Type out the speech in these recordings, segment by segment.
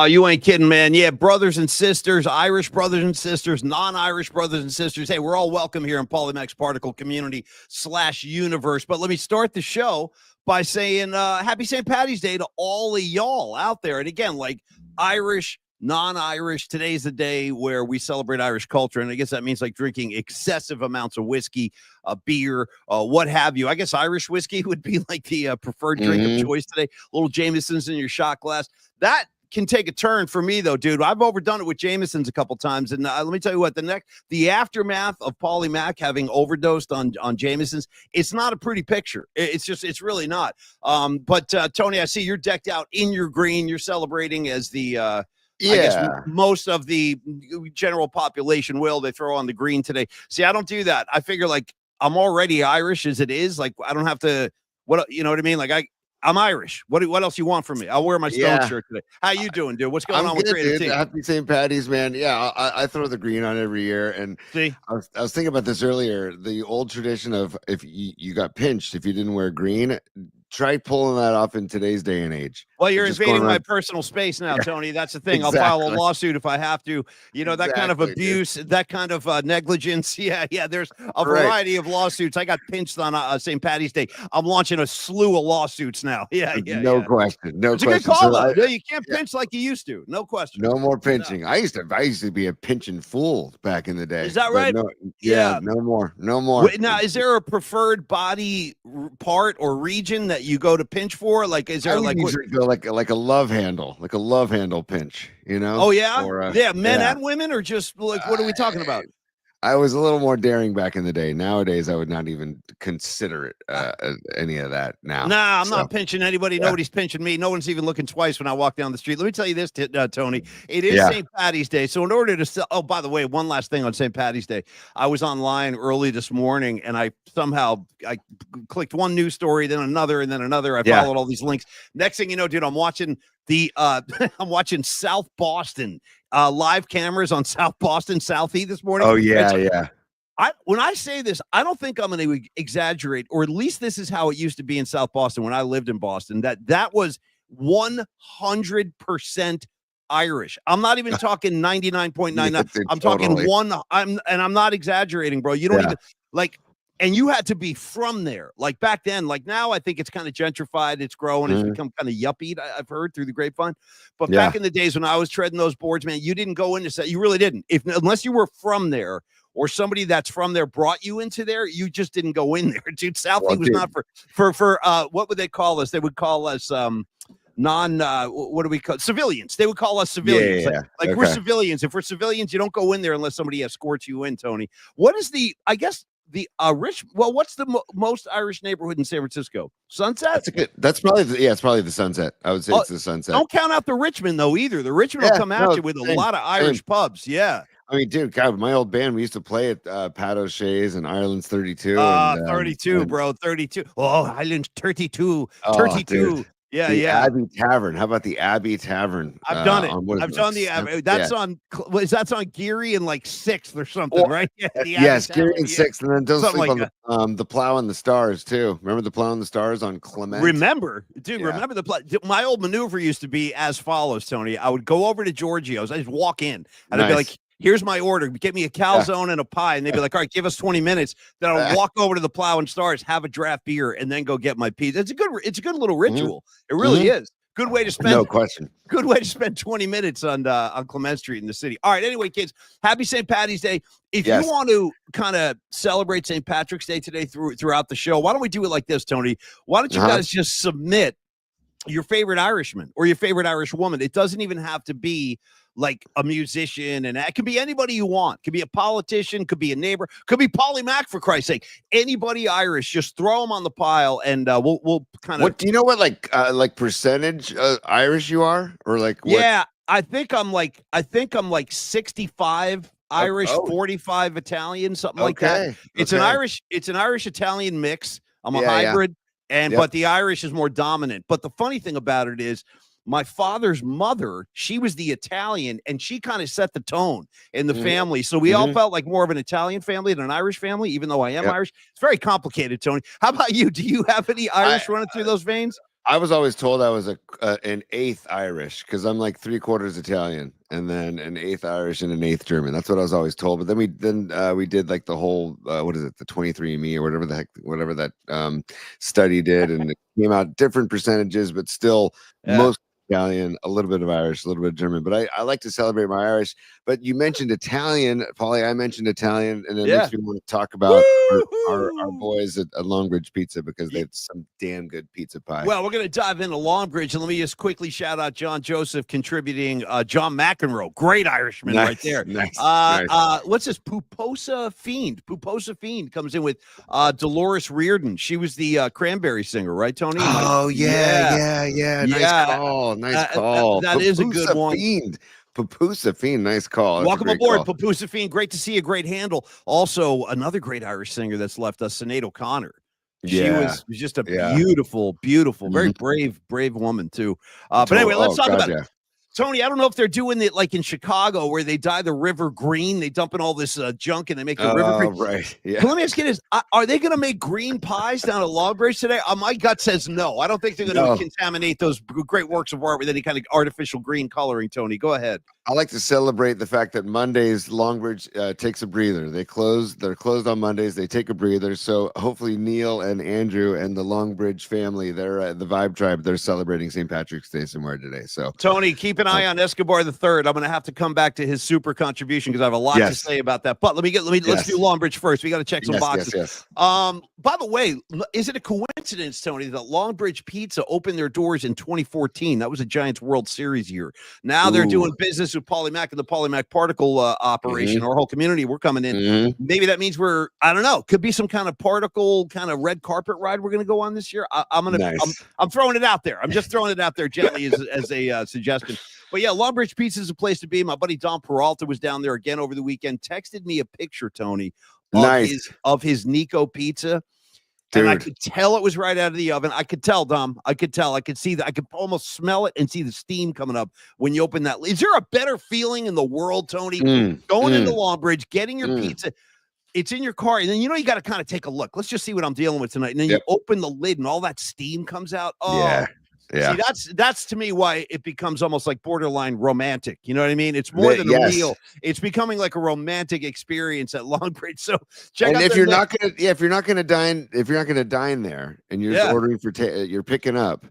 Oh, you ain't kidding, man. Yeah, brothers and sisters, Irish brothers and sisters, non-Irish brothers and sisters. Hey, we're all welcome here in Polymax Particle Community /universe. But let me start the show by saying happy St. Patty's Day to all of y'all out there. And again, like Irish, non-Irish, today's the day where we celebrate Irish culture. And I guess that means like drinking excessive amounts of whiskey, beer, what have you. I guess Irish whiskey would be like the preferred drink of choice today. Little Jameson's in your shot glass. That can take a turn for me though, dude. I've overdone it with Jameson's a couple times, and let me tell you what, the aftermath of Paulie Mac having overdosed on Jameson's, it's not a pretty picture. It's really not. But Tony, I see you're decked out in your green. You're celebrating as the I guess most of the general population will. They throw on the green today. See, I don't do that. I figure like I'm already Irish as it is. Like I don't have to. What you know what I mean? Like I'm Irish. What else you want from me? I'll wear my Stone shirt today. How you doing, dude? What's going on with Creative Team? Happy St. Patty's, man. Yeah, I throw the green on every year. And see, I was thinking about this earlier. The old tradition of if you got pinched if you didn't wear green, try pulling that off in today's day and age. Well, you're invading my personal space now, Tony. That's the thing. Exactly. I'll file a lawsuit if I have to. You know, that kind of abuse, that kind of negligence. Yeah. There's a variety of lawsuits. I got pinched on St. Patty's Day. I'm launching a slew of lawsuits now. Yeah. No question. No it's question. It's a good call, though. No, you can't pinch like you used to. No question. No more pinching. No. I used to be a pinching fool back in the day. Is that right? No, no more. No more. Wait, now, is there a preferred body part or region that you go to pinch for? Like, is there like a love handle, pinch, you know? Oh yeah, men and women, or just like what are we talking about? I was a little more daring back in the day. Nowadays, I would not even consider it any of that now. Nah, I'm not pinching anybody. Nobody's pinching me. No one's even looking twice when I walk down the street. Let me tell you this, Tony. It is St. Patty's Day. So in order to sell, oh, by the way, one last thing on St. Patty's Day. I was online early this morning, and I clicked one news story, then another, and then another. I followed all these links. Next thing you know, dude, I'm watching I'm watching South Boston. Live cameras on South Boston, Southie this morning. Oh, yeah. When I say this, I don't think I'm going to exaggerate, or at least this is how it used to be in South Boston when I lived in Boston, that was 100% Irish. I'm not even talking 99.99. I'm talking I'm not exaggerating, bro. You don't even like. And you had to be from there. Like back then, like now, I think it's kind of gentrified. It's growing. It's become kind of yuppied, I've heard through the grapevine. But back in the days when I was treading those boards, man, you didn't go into set. You really didn't. Unless you were from there or somebody that's from there brought you into there, you just didn't go in there. Dude, Southie was not for what would they call us? They would call us what do we call civilians? They would call us civilians. Like we're civilians. If we're civilians, you don't go in there unless somebody escorts you in, Tony. What is what's the most Irish neighborhood in San Francisco? Sunset? It's probably the Sunset. I would say it's the Sunset. Don't count out the Richmond though either. The Richmond will come at you with a lot of Irish pubs. Yeah. I mean, dude, God, my old band, we used to play at Pat O'Shea's and Ireland's 32. 32, bro. 32. Oh, Ireland's 32. 32. Dude. Yeah. Abbey Tavern. How about the Abbey Tavern? I've done it. I've done the Abbey. That's on Geary and like 6th or something, right? Yes, Geary and 6th, and then don't sleep on the Plow and the Stars too. Remember the Plow and the Stars on Clement? Remember the Plow. My old maneuver used to be as follows, Tony. I would go over to Giorgio's. I just walk in and I'd be like, here's my order. Get me a calzone and a pie. And they'd be like, all right, give us 20 minutes. Then I'll walk over to the Plow and Stars, have a draft beer, and then go get my pizza. It's a good little ritual. It really is. Good way to spend. No question. Good way to spend 20 minutes on Clement Street in the city. All right. Anyway, kids, happy St. Patty's Day. If you want to kind of celebrate St. Patrick's Day today throughout the show, why don't we do it like this, Tony? Why don't you guys just submit your favorite Irishman or your favorite Irish woman? It doesn't even have to be like a musician, and it could be anybody you want. Could be a politician, could be a neighbor, could be Paulie Mac, for Christ's sake. Anybody Irish, just throw them on the pile, and we'll kind of. What do you know? What like percentage Irish you are, or like? What? Yeah, I think I'm like 65 Irish, 45 Italian, something like that. It's an Irish Italian mix. I'm a hybrid, but the Irish is more dominant. But the funny thing about it is, my father's mother, she was the Italian, and she kind of set the tone in the family. So we all felt like more of an Italian family than an Irish family, even though I am Irish. It's very complicated, Tony. How about you? Do you have any Irish running through those veins? I was always told I was an eighth Irish because I'm like 3/4 Italian and then an eighth Irish and an eighth German. That's what I was always told. But then we did like the whole what is it, the 23andMe or whatever that study did, and it came out different percentages, but still Yeah. most Italian, a little bit of Irish, a little bit of German. But I like to celebrate my Irish. But you mentioned Italian, Paulie. I mentioned Italian, and it Yeah. makes me want to talk about our Woo-hoo! boys at Longbridge Pizza because they have some damn good pizza pie. Well, we're going to dive into Longbridge, and let me just quickly shout out John Joseph contributing. John McEnroe, great Irishman right there. Nice. What's this? Puposa Fiend. Puposa Fiend comes in with Dolores Reardon. She was the Cranberry singer, right, Tony? Oh yeah. Nice call. That is a good one. Pupusa Fiend, nice call. That's Welcome aboard, call. Pupusa Fiend. Great to see you. Great handle. Also, another great Irish singer that's left us, Sinead O'Connor. She was just a beautiful, very brave woman too. But anyway, let's talk about it. Tony, I don't know if they're doing it like in Chicago where they dye the river green. They dump in all this junk and they make the river green. Right. Yeah. But let me ask you this. Are they going to make green pies down at Longbridge today? My gut says no. I don't think they're going to contaminate those great works of art with any kind of artificial green coloring, Tony. Go ahead. I like to celebrate the fact that Mondays Longbridge takes a breather. They're closed on Mondays. They take a breather. So hopefully Neil and Andrew and the Longbridge family, they're the Vibe Tribe. They're celebrating St. Patrick's Day somewhere today. So Tony, keep an eye on Escobar III. I'm going to have to come back to his super contribution because I have a lot to say about that. But let's do Longbridge first. We got to check some boxes. Yes. By the way, is it a coincidence, Tony, that Longbridge Pizza opened their doors in 2014? That was a Giants World Series year. Now they're doing business with Paulie Mac and the Paulie Mac particle operation. Our whole community, we're coming in. Maybe that means I don't know, could be some kind of particle kind of red carpet ride we're going to go on this year. I'm throwing it out there. I'm just throwing it out there gently as a suggestion. But yeah, Longbridge Pizza is a place to be. My buddy Don Peralta was down there again over the weekend, texted me a picture, Tony, of his Nico pizza. Dude. And I could tell it was right out of the oven. I could tell, Dom. I could tell. I could see that. I could almost smell it and see the steam coming up when you open that. Is there a better feeling in the world, Tony? Going into Longbridge, getting your pizza. It's in your car, and then you got to kind of take a look. Let's just see what I'm dealing with tonight. And then you open the lid, and all that steam comes out. Oh, yeah. See, that's to me why it becomes almost like borderline romantic. You know what I mean? It's more than a meal. It's becoming like a romantic experience at Longbridge. So check out. If you're not gonna dine there, and you're just ordering you're picking up,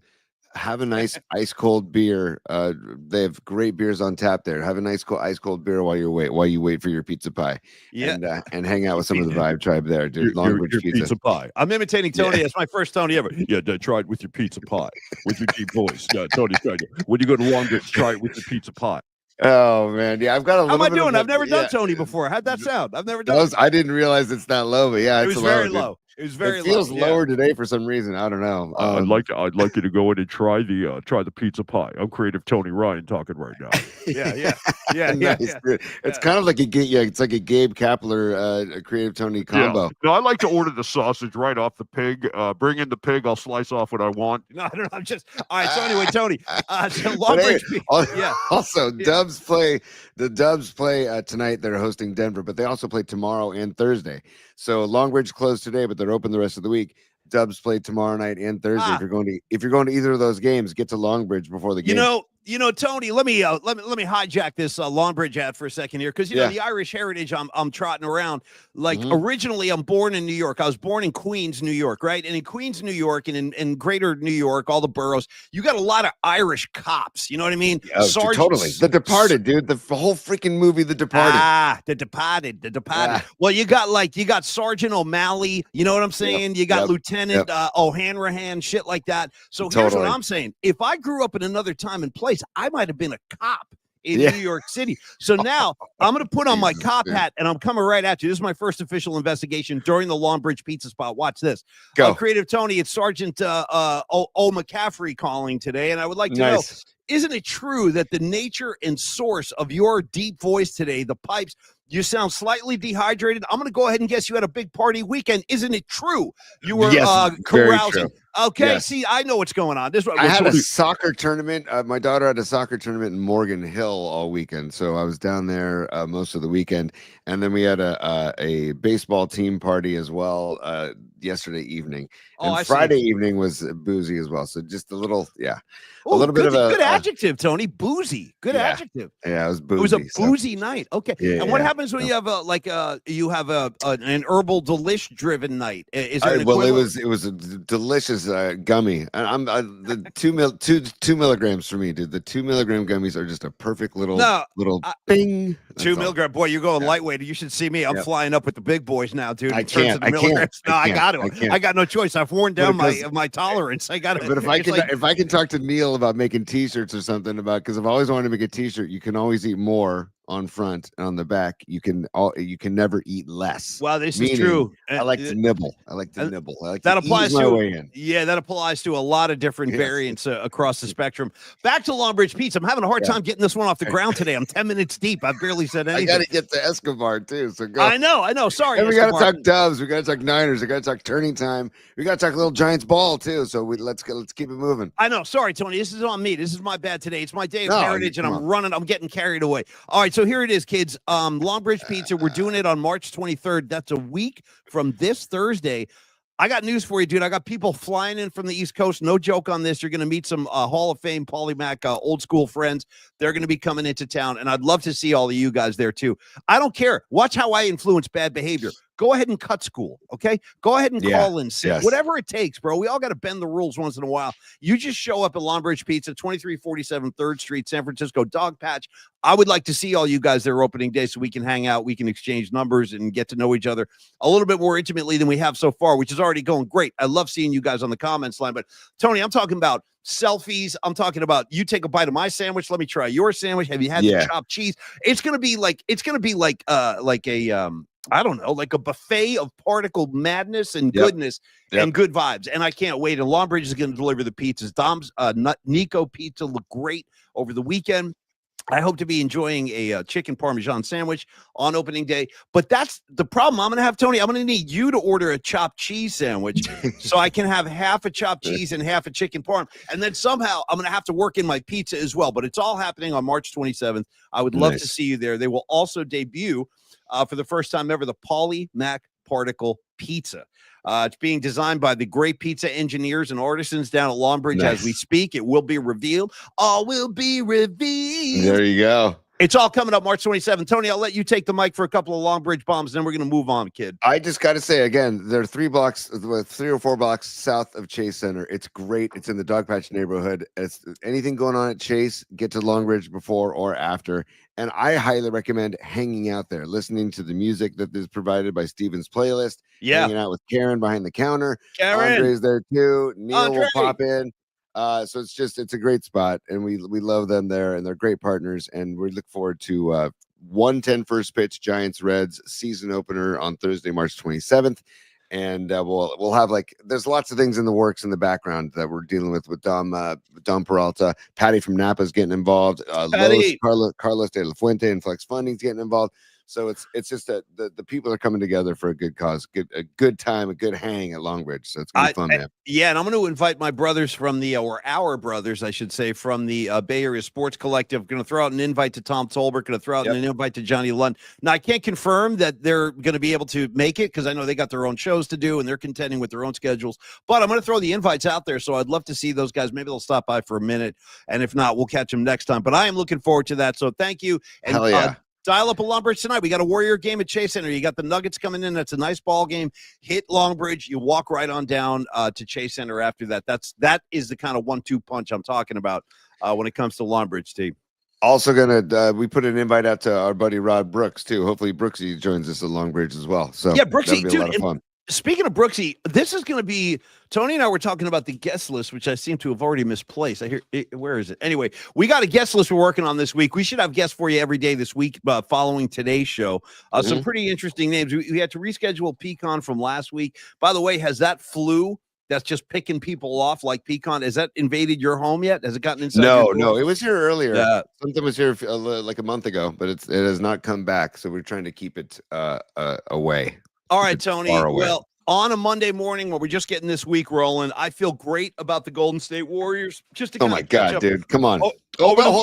have a nice ice cold beer. They have great beers on tap there. Have a nice ice cold beer while you wait for your pizza pie. And hang out with some of the Vibe Tribe there, dude. Longbridge pizza pie. I'm imitating Tony. That's my first Tony ever. Try it with your pizza pie with your deep voice. Tony, when you go to Longbridge, try it with your pizza pie. Oh man, I've got a little. How am I doing? I've never done Tony before. How'd that sound? I've never done. I didn't realize it's that low, but it was very low. It was very low. It feels lower today for some reason. I don't know. I'd like you to go in and try the pizza pie. I'm creative Tony Ryan talking right now. Yeah. Nice. It's kind of like it's like a Gabe Kapler creative Tony combo. No, I like to order the sausage right off the pig. Bring in the pig. I'll slice off what I want. No, I don't know. I'm just all right. So anyway, Tony. Also, Dubs play. The Dubs play tonight. They're hosting Denver, but they also play tomorrow and Thursday. So Longbridge closed today, but they're open the rest of the week. Dubs play tomorrow night and Thursday. If you're going to either of those games, get to Longbridge before the game. Tony, let me hijack this Longbridge ad for a second here, because the Irish heritage I'm trotting around. Like originally, I'm born in New York. I was born in Queens, New York, right? And in Queens, New York, and in Greater New York, all the boroughs, you got a lot of Irish cops. You know what I mean? Totally. The Departed, dude. The whole freaking movie, The Departed. The Departed. Well, you got Sergeant O'Malley. You know what I'm saying? You got Lieutenant O'Hanrahan, shit like that. So here's what I'm saying: if I grew up in another time and place, I might have been a cop in New York City. So now I'm going to put on my cop hat and I'm coming right at you. This is my first official investigation during the Longbridge Pizza Spot. Watch this. Go. Creative Tony, it's Sergeant O. McCaffrey calling today. And I would like to know, isn't it true that the nature and source of your deep voice today, the pipes, you sound slightly dehydrated? I'm going to go ahead and guess you had a big party weekend. Isn't it true? You were carousing. Okay, see, I know what's going on. I had a soccer tournament. My daughter had a soccer tournament in Morgan Hill all weekend, so I was down there most of the weekend. And then we had a baseball team party as well yesterday evening. Oh, and I Friday see. evening was boozy as well. So just a little, a Oh, little bit of good adjective, Tony. Boozy. Good yeah, adjective. yeah, it was boozy. It was a So, boozy night. Okay. yeah, And what yeah. happens when you have an herbal delish driven night? Is there an Well, equivalent? it was a delicious gummy. And the 2 milligrams for me, dude. The 2 milligram gummies are just a perfect little No. bing. That's 2 all. milligram. Boy, you're going Yeah. lightweit. You should see me. I'm Yep. flying up with the big boys now, dude. I In terms can't. of the I milligrams. can't. No, I got to. I can't. I got no choice. I've worn But down it goes- my tolerance. I got to. But if I can talk to Neil about making T-shirts or something because I've always wanted to make a T-shirt. You can always eat more on front and on the back. You can never eat less. Wow, this Meaning, is true. I like to nibble. I like to nibble. I like that to applies ease my to way in. Yeah, that applies to a lot of different Yes. variants across the spectrum. Back to Longbridge Pizza. I'm having a hard time getting this one off the ground today. I'm 10 minutes deep. I've barely said anything. I got to get to Escobar too. So go. I know. Sorry. And we got to Escobar. talk Dubs. We got to talk Niners. We got to talk Tourney time. We got to talk Little Giants ball too. So let's keep it moving. I know. Sorry, Tony. This is on me. This is my bad today. It's my day of No, heritage, and I'm getting carried away. All right, so here it is, kids. Longbridge Pizza. We're doing it on March 23rd. That's a week from this Thursday. I got news for you, dude. I got people flying in from the East Coast. No joke on this. You're going to meet some Hall of Fame Polymac old school friends. They're going to be coming into town, and I'd love to see all of you guys there too. I don't care. Watch how I influence bad behavior. Go ahead and cut school, okay? Go ahead and call in sick. Yes. Whatever it takes, bro. We all got to bend the rules once in a while. You just show up at Longbridge Pizza, 2347 3rd Street, San Francisco, Dog Patch. I would like to see all you guys there opening day so we can hang out, we can exchange numbers and get to know each other a little bit more intimately than we have so far, which is already going great. I love seeing you guys on the comments line. But, Tony, I'm talking about selfies. I'm talking about you take a bite of my sandwich. Let me try your sandwich. Have you had the chopped cheese? It's going to be like a I don't know, like a buffet of particle madness and goodness and good vibes. And I can't wait. And Longbridge is going to deliver the pizzas. Dom's Nico Pizza looked great over the weekend. I hope to be enjoying a chicken Parmesan sandwich on opening day. But that's the problem I'm going to have, Tony. I'm going to need you to order a chopped cheese sandwich so I can have half a chopped cheese and half a chicken parm. And then somehow I'm going to have to work in my pizza as well. But it's all happening on March 27th. I would love to see you there. They will also debut for the first time ever, the Polymac Particle Pizza. It's being designed by the great pizza engineers and artisans down at Longbridge as we speak. It will be revealed. All will be revealed. There you go. It's all coming up March 27th. Tony, I'll let you take the mic for a couple of Longbridge bombs, then we're going to move on, kid. I just got to say, again, they're 3 or 4 blocks south of Chase Center. It's great. It's in the Dog Patch neighborhood. It's anything going on at Chase, get to Longbridge before or after. And I highly recommend hanging out there, listening to the music that is provided by Steven's playlist. Hanging out with Karen behind the counter. Karen. Andre's there too. Neil will pop in. So it's a great spot, and we love them there, and they're great partners, and we look forward to 1:10 first pitch Giants Reds season opener on Thursday, March 27th. And we'll have there's lots of things in the works in the background that we're dealing with Dom Peralta. Patty from Napa is getting involved. Carlos de la Fuente and Flex Funding is getting involved. So it's just that the people are coming together for a good cause, a good time, a good hang at Longbridge. So it's gonna be fun, man. Yeah, and I'm going to invite my brothers from our brothers, I should say, from the Bay Area Sports Collective. Going to throw out an invite to Tom Tolbert. Going to throw out an invite to Johnny Lund. Now, I can't confirm that they're going to be able to make it because I know they got their own shows to do and they're contending with their own schedules. But I'm going to throw the invites out there, so I'd love to see those guys. Maybe they'll stop by for a minute, and if not, we'll catch them next time. But I am looking forward to that. So thank you. And, hell yeah. Dial up a Longbridge tonight. We got a Warrior game at Chase Center. You got the Nuggets coming in. That's a nice ball game. Hit Longbridge. You walk right on down to Chase Center after that. That is the kind of 1-2 punch I'm talking about when it comes to Longbridge, team. Also we put an invite out to our buddy Rod Brooks too. Hopefully Brooksy joins us at Longbridge as well. So yeah, Brooksy, dude. A lot of fun. Speaking of Brooksy, this is going to be Tony and I were talking about the guest list, which I seem to have already misplaced. Where is it? Anyway, we got a guest list we're working on this week. We should have guests for you every day this week following today's show. Some pretty interesting names. We had to reschedule Pecan from last week. By the way, has that flu that's just picking people off like Pecan, has that invaded your home yet? Has it gotten inside? No, it was here earlier. Something was here like a month ago, but it has not come back. So we're trying to keep it away. All right, Tony. Well, on a Monday morning when we're just getting this week rolling, I feel great about the Golden State Warriors. Just to oh my God, dude, come on. Hold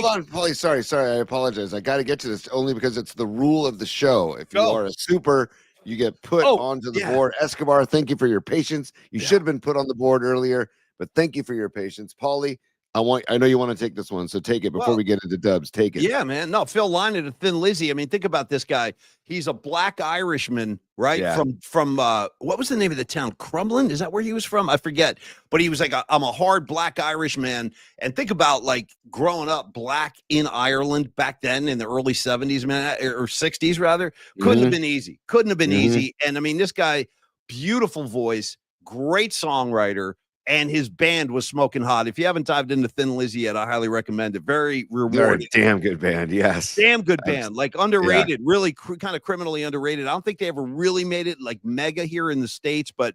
on, Paulie. Sorry, I apologize. I got to get to this only because it's the rule of the show. If you are a super You get put onto the board. Escobar, thank you for your patience. You should have been put on the board earlier, but thank you for your patience. Paulie, I know you want to take this one, so take it before we get into dubs. Take it. Yeah, man. No, Phil Lynott to Thin Lizzy. I mean, think about this guy. He's a black Irishman, right? Yeah. From what was the name of the town? Crumlin? Is that where he was from? I forget. But he was like, I'm a hard black Irishman. And think about like growing up black in Ireland back then in the early 70s, man, or 60s rather. Couldn't have been easy. Couldn't have been easy. And I mean, this guy, beautiful voice, great songwriter. And his band was smoking hot. If you haven't dived into Thin Lizzy yet, I highly recommend it. Very rewarding. Damn good band. Yes. Damn good band. Like underrated, really kind of criminally underrated. I don't think they ever really made it like mega here in the States, but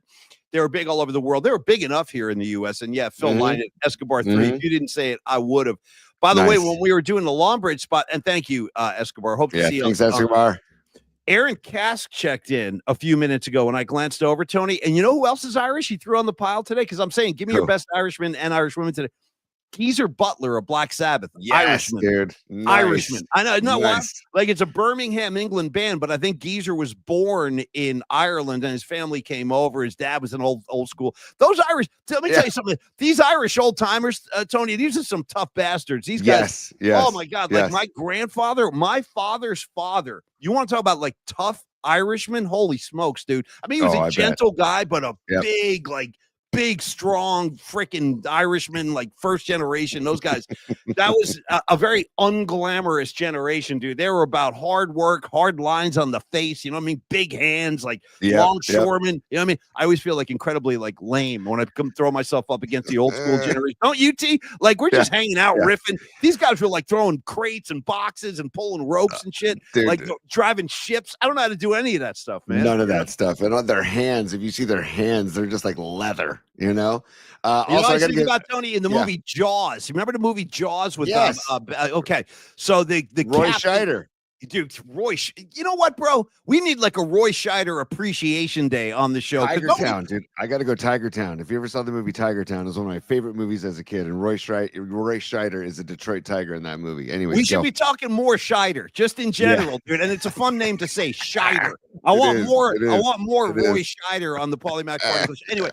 they were big all over the world. They were big enough here in the U.S. And yeah, Phil Lynott, Escobar 3. If you didn't say it, I would have. By the way, when we were doing the Long Bridge spot, and thank you, Escobar. Hope to see you. Thanks, Escobar. Aaron Kask checked in a few minutes ago when I glanced over, Tony. And you know who else is Irish? He threw on the pile today because I'm saying, give me your best Irishman and Irish women today. Geezer Butler of Black Sabbath. Yes, Irishman. Dude. Nice. Irishman. I know. No, like it's a Birmingham, England band, but I think Geezer was born in Ireland and his family came over. His dad was an old school. Those Irish, let me tell you something. These Irish old timers, Tony, these are some tough bastards. These guys. Yes. Oh my God. Like my grandfather, my father's father. You want to talk about like tough Irishman? Holy smokes, dude. I mean, he was a gentle guy, but a big, strong freaking Irishman, like first generation. Those guys, that was a very unglamorous generation, dude. They were about hard work, hard lines on the face. You know what I mean? Big hands, like longshoremen. You know what I mean? I always feel like incredibly like lame when I come throw myself up against the old school generation. Don't you, T? Like we're just hanging out, riffing. These guys were like throwing crates and boxes and pulling ropes and shit, dude, like driving ships. I don't know how to do any of that stuff, man. None of that stuff. And on their hands, if you see their hands, they're just like leather. You know, also I think about Tony in the movie Jaws. Remember the movie Jaws with okay, so the Roy Scheider, dude, you know what, bro? We need like a Roy Scheider appreciation day on the show. Tiger Town, dude. I got to go Tiger Town. If you ever saw the movie Tiger Town, it was one of my favorite movies as a kid. And Roy Scheider is a Detroit Tiger in that movie. Anyway, we should be talking more Scheider, just in general, dude. And it's a fun name to say, Scheider. I want more Roy Scheider on the Polymac Party. Anyway.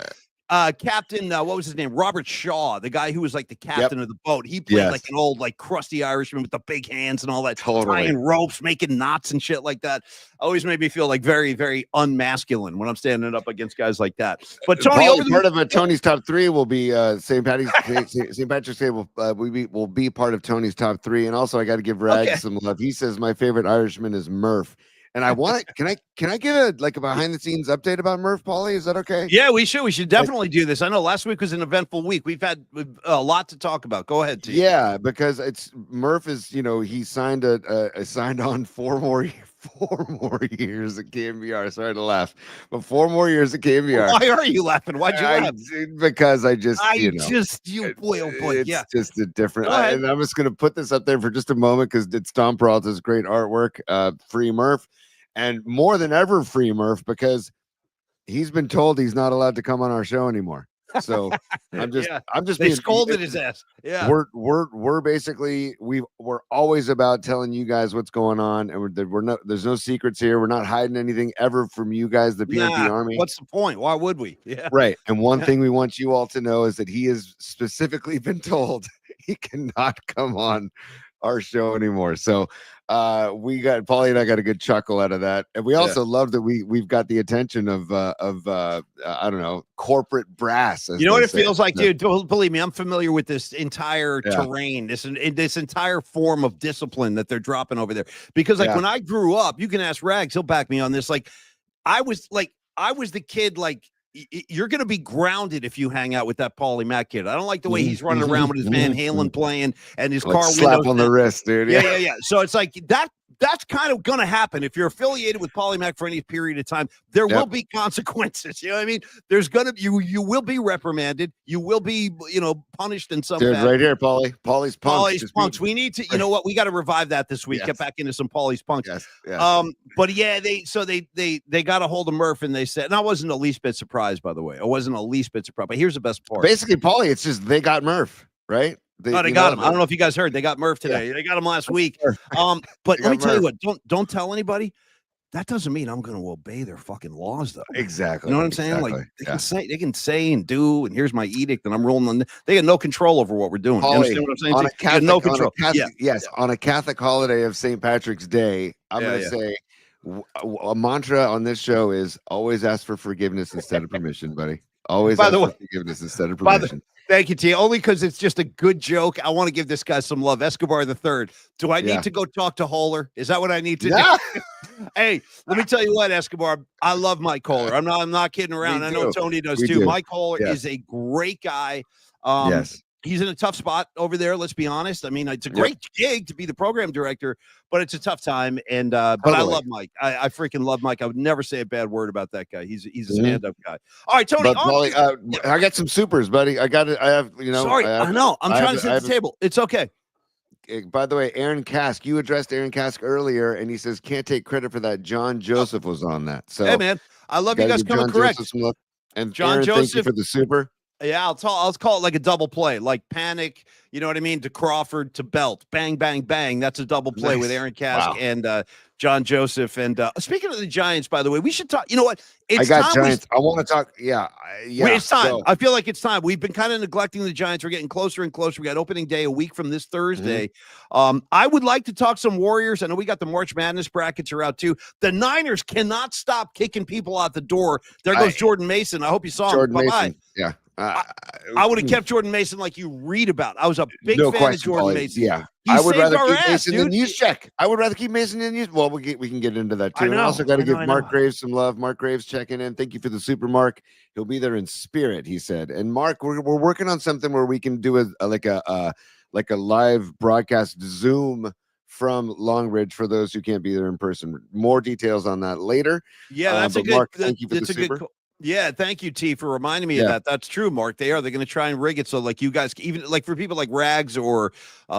Captain, what was his name? Robert Shaw, the guy who was like the captain of the boat. He played like an old, like crusty Irishman with the big hands and all that, tying ropes, making knots and shit like that. Always made me feel like very, very unmasculine when I'm standing up against guys like that. But Tony, part of Tony's top 3 will be St. Patrick's Day will be part of Tony's top 3. And also, I got to give Rag some love. He says my favorite Irishman is Murph. And I want can I give a behind the scenes update about Murph, Paulie? Is that okay? Yeah, we should. We should definitely do this. I know last week was an eventful week. We've had a lot to talk about. Go ahead, T. Yeah, because Murph is, he signed signed on 4 more years at KMBR. Sorry to laugh, but 4 more years at KMBR. Why are you laughing? Why'd you laugh? Because I just, boy, oh boy, it's just a different. And I'm just gonna put this up there for just a moment because it's Tom Peralta's great artwork. Free Murph, and more than ever, free Murph, because he's been told he's not allowed to come on our show anymore. So I'm just they scolded his ass. Yeah, we're basically we're always about telling you guys what's going on, and there's no secrets here. We're not hiding anything ever from you guys, the PMP Army. What's the point? Why would we? Yeah, right. And one thing we want you all to know is that he has specifically been told he cannot come on our show anymore. So Paulie and I got a good chuckle out of that, and we also love that we've got the attention of I don't know, corporate brass. You know what it feels like, dude? Believe me, I'm familiar with this entire terrain, this entire form of discipline that they're dropping over there. Because like when I grew up, you can ask Rags, he'll back me on this. Like I was the kid like. You're going to be grounded if you hang out with that Paulie Mac kid. I don't like the way he's running around with his Van Halen playing and his car slap on the wrist, dude. Yeah. So it's like that's kind of going to happen if you're affiliated with Paulie Mac for any period of time. There will be consequences. You know what I mean? There's going to you will be reprimanded. You will be punished in some. Dude, right here, Paulie. Paulie's punks. Paulie's punks. We need to. You know what? We got to revive that this week. Get back into some Paulie's punks. Yes. But yeah, they got a hold of Murph and they said, and I wasn't the least bit surprised, by the way. I wasn't the least bit surprised. But here's the best part. Basically, Paulie, it's just they got Murph, right? They got him. I don't know if you guys heard. They got Murph today. They got him last week. But let me tell you what. Don't tell anybody. that doesn't mean I'm going to obey their fucking laws, though. Exactly. You know what I'm saying? Exactly. Like they can say and do, and here's my edict, and I'm rolling on. They got no control over what we're doing. You understand what I'm saying? On a Catholic, no control. On a Catholic holiday of St. Patrick's Day, I'm going to say a mantra on this show is always ask for forgiveness instead of permission, buddy. Always ask for forgiveness instead of permission. Thank you, T. Only because it's just a good joke. I want to give this guy some love. Escobar the Third. Do I need to go talk to Holler? Is that what I need to do? Hey, let me tell you what, Escobar. I love Mike Holler. I'm not kidding around. I know Tony does too. Mike Holler is a great guy. Yes. He's in a tough spot over there. Let's be honest. I mean, it's a great gig to be the program director, but it's a tough time. And but I love Mike. I freaking love Mike. I would never say a bad word about that guy. He's a stand-up guy. All right, Tony. Molly, I got some supers, buddy. I got it. I have, Sorry, I know. I'm trying to set the table. It's okay. By the way, Aaron Kask, you addressed Aaron Kask earlier, and he says can't take credit for that. John Joseph was on that. So hey, man, I love you guys coming correct. And John Aaron, Joseph, thank you for the super. Yeah, I'll call it like a double play, like Panic. You know what I mean? To Crawford to Belt, bang, bang, bang. That's a double play with Aaron Kask and John Joseph. And speaking of the Giants, by the way, we should talk. You know what? I got Giants. I want to talk. Yeah. It's time. So. I feel like it's time. We've been kind of neglecting the Giants. We're getting closer and closer. We got opening day a week from this Thursday. I would like to talk some Warriors. I know we got the March Madness brackets are out too. The Niners cannot stop kicking people out the door. There goes Jordan Mason. I hope you saw him. Bye-bye. Yeah. I would have kept Jordan Mason like you read about. I was a big fan of Jordan Mason. Yeah, I would rather keep Mason than Juszczyk. I would rather keep Mason than Juszczyk. Well, we can get into that too. And I also got to give Mark Graves some love. Mark Graves checking in. Thank you for the super, Mark. He'll be there in spirit, he said. And Mark, we're working on something where we can do a live broadcast Zoom from Long Ridge for those who can't be there in person. More details on that later. Yeah, that's a good. Mark, thank you for the super. Yeah, thank you, T, for reminding me of that. That's true, Mark. They're going to try and rig it so, like, you guys, even like for people like Rags or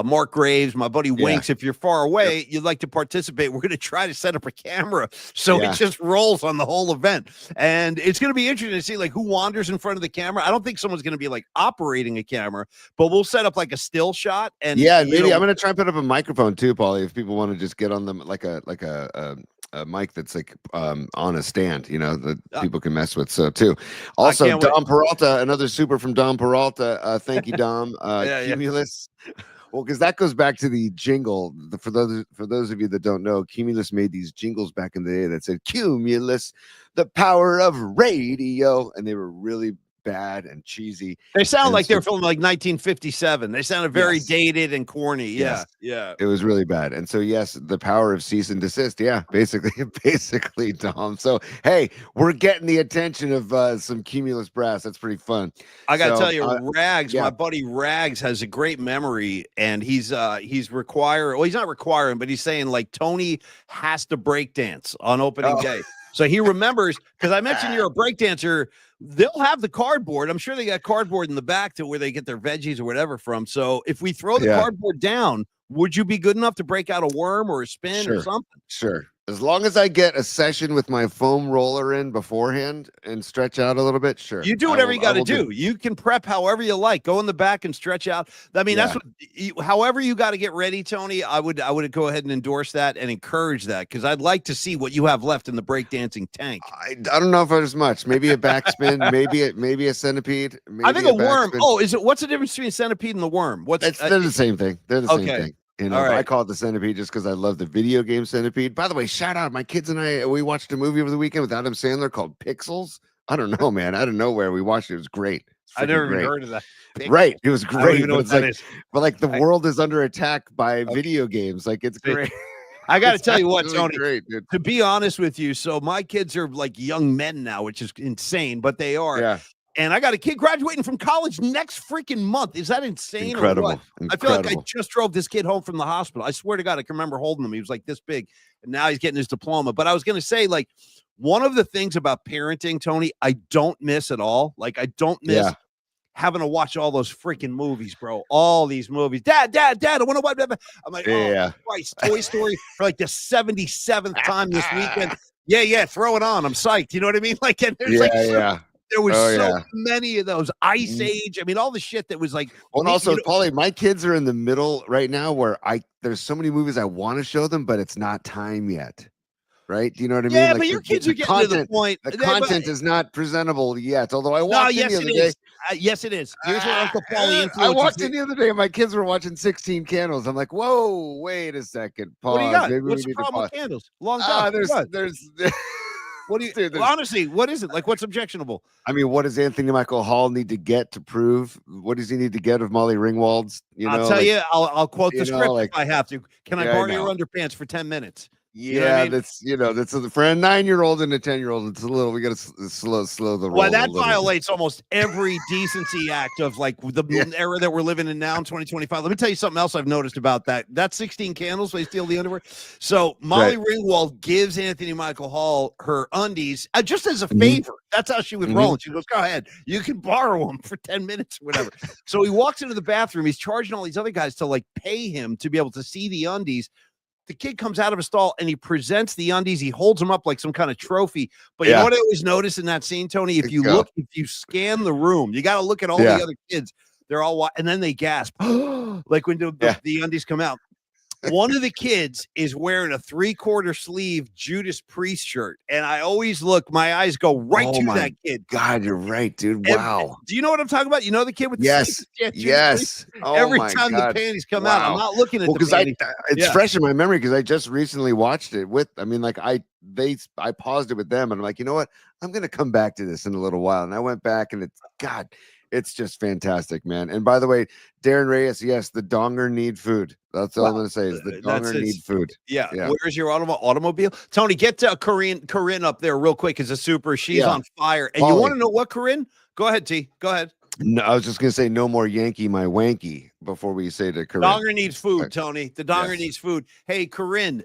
Mark Graves, my buddy Winks, if you're far away, you'd like to participate. We're going to try to set up a camera so it just rolls on the whole event, and it's going to be interesting to see like who wanders in front of the camera. I don't think someone's going to be like operating a camera, but we'll set up like a still shot. And maybe I'm going to try and put up a microphone too, Paulie, if people want to just get on them like a mic that's like on a stand, that people can mess with. So too. Also, Dom Peralta, another super from Dom Peralta. Thank you, Dom. Cumulus. Well, because that goes back to the jingle. For those of you that don't know, Cumulus made these jingles back in the day that said "Cumulus, the power of radio," and they were really bad and cheesy. They sound like they were filmed like 1957. They sounded very dated and corny. Yeah. It was really bad. And so, yes, the power of cease and desist. Yeah, basically, Tom. So, hey, we're getting the attention of some Cumulus brass. That's pretty fun. I got to tell you, Rags, my buddy Rags has a great memory, and he's not requiring, but he's saying like Tony has to break dance on opening day. So he remembers, because I mentioned you're a breakdancer. They'll have the cardboard. I'm sure they got cardboard in the back to where they get their veggies or whatever from. So if we throw the cardboard down, would you be good enough to break out a worm or a spin or something? Sure. As long as I get a session with my foam roller in beforehand and stretch out a little bit, sure. You do whatever you got to do. You can prep however you like. Go in the back and stretch out. I mean, that's what. However you got to get ready, Tony. I would go ahead and endorse that and encourage that, because I'd like to see what you have left in the breakdancing tank. I don't know if there's much. Maybe a backspin. maybe a centipede. Maybe I think a worm. Oh, is it? What's the difference between a centipede and the worm? They're the same thing. They're the same thing. I call it the Centipede just because I love the video game Centipede. By the way, shout out, my kids and I, we watched a movie over the weekend with Adam Sandler called Pixels. I don't know, man. Out of nowhere, we watched it. It was great. I never even heard of that. Pixels. Right. It was great. I don't even know what that is. But like the world is under attack by video games. Like it's great. I got to tell you what, really Tony, great, dude. To be honest with you, so my kids are like young men now, which is insane, but they are. Yeah. And I got a kid graduating from college next freaking month. Is that insane? Incredible. Or what? I feel like I just drove this kid home from the hospital. I swear to God, I can remember holding him. He was like this big, and now he's getting his diploma. But I was going to say, like, one of the things about parenting, Tony, I don't miss at all. Like, I don't miss having to watch all those freaking movies, bro. All these movies. Dad, I want to watch. I'm like, oh, Christ, Toy Story for like the 77th time this weekend. Yeah, throw it on. I'm psyched. You know what I mean? Like, and there's there was so many of those Ice Age. I mean, all the shit that was like. Well, and also, Paulie, my kids are in the middle right now where there's so many movies I want to show them, but it's not time yet. right? Do you know what I mean? Yeah, Like but your kids are getting to the point. The content is not presentable yet. Although I No, walked in yes, the it other day. is. Yes, it is. Here's where Uncle Paulie I influences walked you. in the other day and my kids were watching 16 Candles. I'm like, whoa, wait a second. What do you Pause. got? Maybe we What's the need to problem pause. with candles? Long time. There's What do you dude, honestly? What is it like? What's objectionable? I mean, what does Anthony Michael Hall need to get to prove? What does he need to get of Molly Ringwald's? I'll tell you. I'll quote the script like, if I have to. Can I yeah, I borrow your know. underpants for 10 minutes? Yeah, you know what I mean? that's for a 9-year-old and a 10-year-old. It's a little. We got to slow the roll. Well, that violates almost every decency act of like the era that we're living in now in 2025. Let me tell you something else I've noticed about that. That 16 Candles, they steal the underwear. So Molly Ringwald gives Anthony Michael Hall her undies just as a favor. That's how she would roll. And she goes, "Go ahead, you can borrow them for 10 minutes or whatever." So he walks into the bathroom. He's charging all these other guys to like pay him to be able to see the undies. The kid comes out of a stall and he presents the undies. He holds them up like some kind of trophy. But you know what I always notice in that scene, Tony? If you look, if you scan the room, you got to look at all the other kids. They're all and then they gasp like when the undies come out. One of the kids is wearing a 3/4 sleeve Judas Priest shirt, and I always look. My eyes go right to that kid. God, you're right, dude. Wow. Do you know what I'm talking about? You know the kid with the yes. Oh every time the panties come out, I'm not looking at the panties. It's fresh in my memory because I just recently watched it with. I mean, like I paused it with them, and I'm like, you know what? I'm gonna come back to this in a little while, and I went back, and it's just fantastic, man. And by the way, Darren Reyes, yes, the donger need food. That's all I'm going to say is the donger need food. Yeah. Where's your automobile? Tony, get to Corinne up there real quick as a super. She's on fire. And you want to know what, Corinne? Go ahead, T. Go ahead. No, I was just going to say no more Yankee my wanky before we say to Corinne. Donger needs food, Tony. The donger needs food. Hey, Corinne,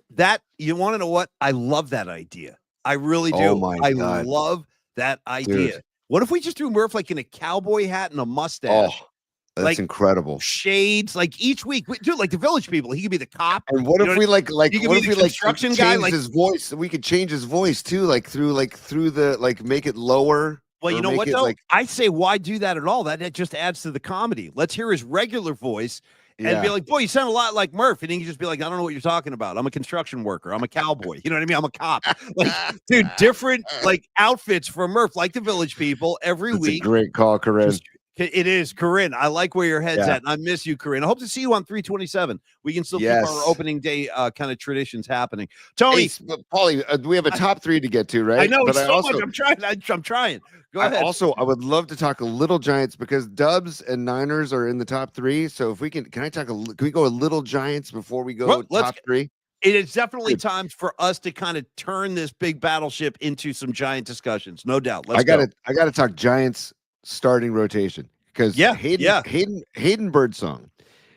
you want to know what? I love that idea. I really do. Oh my God. I love that idea. Dude. What if we just threw Murph like in a cowboy hat and a mustache? Oh, that's like, incredible. Shades, like each week, dude, like the Village People. He could be the cop. And what if we like what if we like change his voice? We could change his voice too, like through the make it lower. Well, you know what though? I say, why do that at all? That just adds to the comedy. Let's hear his regular voice. And be like, boy, you sound a lot like Murph. And he can just be like, I don't know what you're talking about. I'm a construction worker. I'm a cowboy. You know what I mean? I'm a cop. Like, dude, different like outfits for Murph, like the Village People every week. A great call, Corinne. It is, Corinne. I like where your head's at. And I miss you, Corinne. I hope to see you on 327. We can still keep our opening day kind of traditions happening. Tony. Hey, Paulie, we have a top 3 to get to, right? I know. But much. I'm trying. Go ahead. I would love to talk a little Giants because Dubs and Niners are in the top 3. So if we can we go a little Giants before we go top 3? It is definitely time for us to kind of turn this big battleship into some Giant discussions. No doubt. I got to talk Giants starting rotation because Hayden Birdsong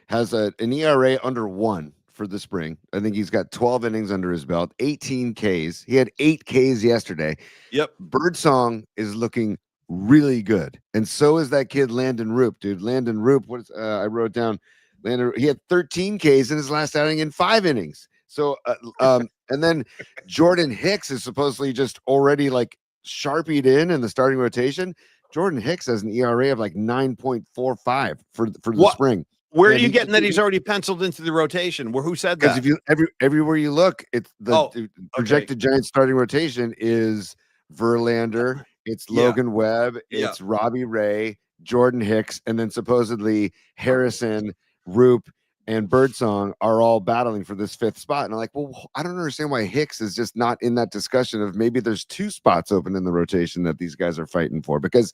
has an ERA under 1 for the spring. I think he's got 12 innings under his belt, 18 Ks. He had 8 Ks yesterday. Yep. Birdsong is looking really good. And so is that kid Landon Roop, dude. Landon Roop, I wrote down Landon, he had 13 Ks in his last outing in 5 innings. So and then Jordan Hicks is supposedly just already like sharpied in the starting rotation. Jordan Hicks has an ERA of like 9.45 for the spring. Where are you getting that he's already penciled into the rotation? Who said that? Because if you everywhere you look, it's the projected Giants starting rotation is Verlander, it's Logan Webb, it's Robbie Ray, Jordan Hicks, and then supposedly Harrison, Roop, and Birdsong are all battling for this 5th spot. And I'm like, well, I don't understand why Hicks is just not in that discussion of maybe there's 2 spots open in the rotation that these guys are fighting for. Because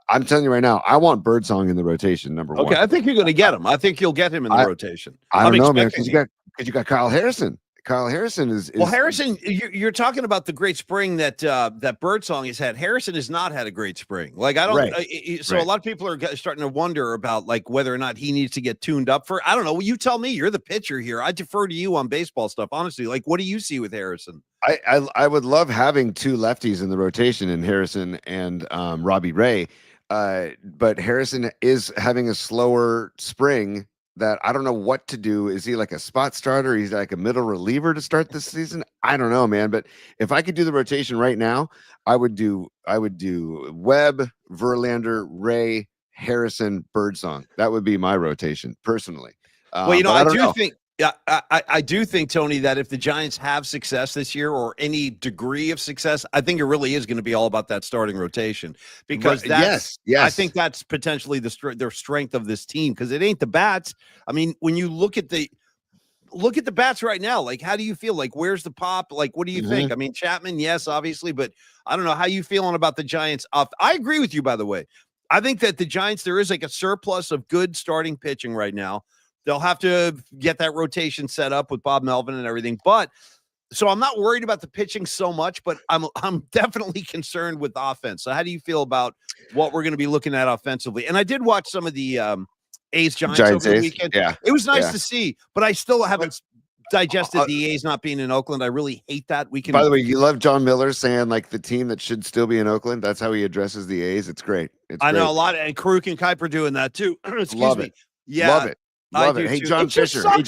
I'm telling you right now, I want Birdsong in the rotation, number 1. Okay, I think you're going to get him. I think you'll get him in the rotation. I don't know, man, because you got Kyle Harrison. Kyle Harrison is well, Harrison, you're talking about the great spring that Birdsong has had. Harrison has not had a great spring. Like I don't, a lot of people are starting to wonder about like whether or not he needs to get tuned up for. I don't know. Well, you tell me. You're the pitcher here. I defer to you on baseball stuff. Honestly, like what do you see with Harrison? I would love having 2 lefties in the rotation in Harrison and Robbie Ray, but Harrison is having a slower spring. That I don't know what to do. Is he like a spot starter? He's like a middle reliever to start this season. I don't know, man. But if I could do the rotation right now, I would do Webb, Verlander, Ray, Harrison, Birdsong. That would be my rotation personally. Well, I do think Yeah, I do think, Tony, that if the Giants have success this year or any degree of success, I think it really is going to be all about that starting rotation because I think that's potentially their strength of this team because it ain't the bats. I mean, when you look at the bats right now, like how do you feel? Like where's the pop? Like what do you think? I mean, Chapman, yes, obviously, but I don't know how you feeling about the Giants. I agree with you, by the way. I think that the Giants, there is like a surplus of good starting pitching right now. They'll have to get that rotation set up with Bob Melvin and everything. But so I'm not worried about the pitching so much, but I'm definitely concerned with offense. So how do you feel about what we're going to be looking at offensively? And I did watch some of the A's Giants over the weekend. Yeah. It was nice to see, but I still haven't digested the A's not being in Oakland. I really hate that. By the way, you love John Miller saying like the team that should still be in Oakland. That's how he addresses the A's. It's great. I know a lot of, and Karuk and Kuiper doing that too. Excuse me. Yeah. Love it. Love it. Hey, John Fisher. Hey,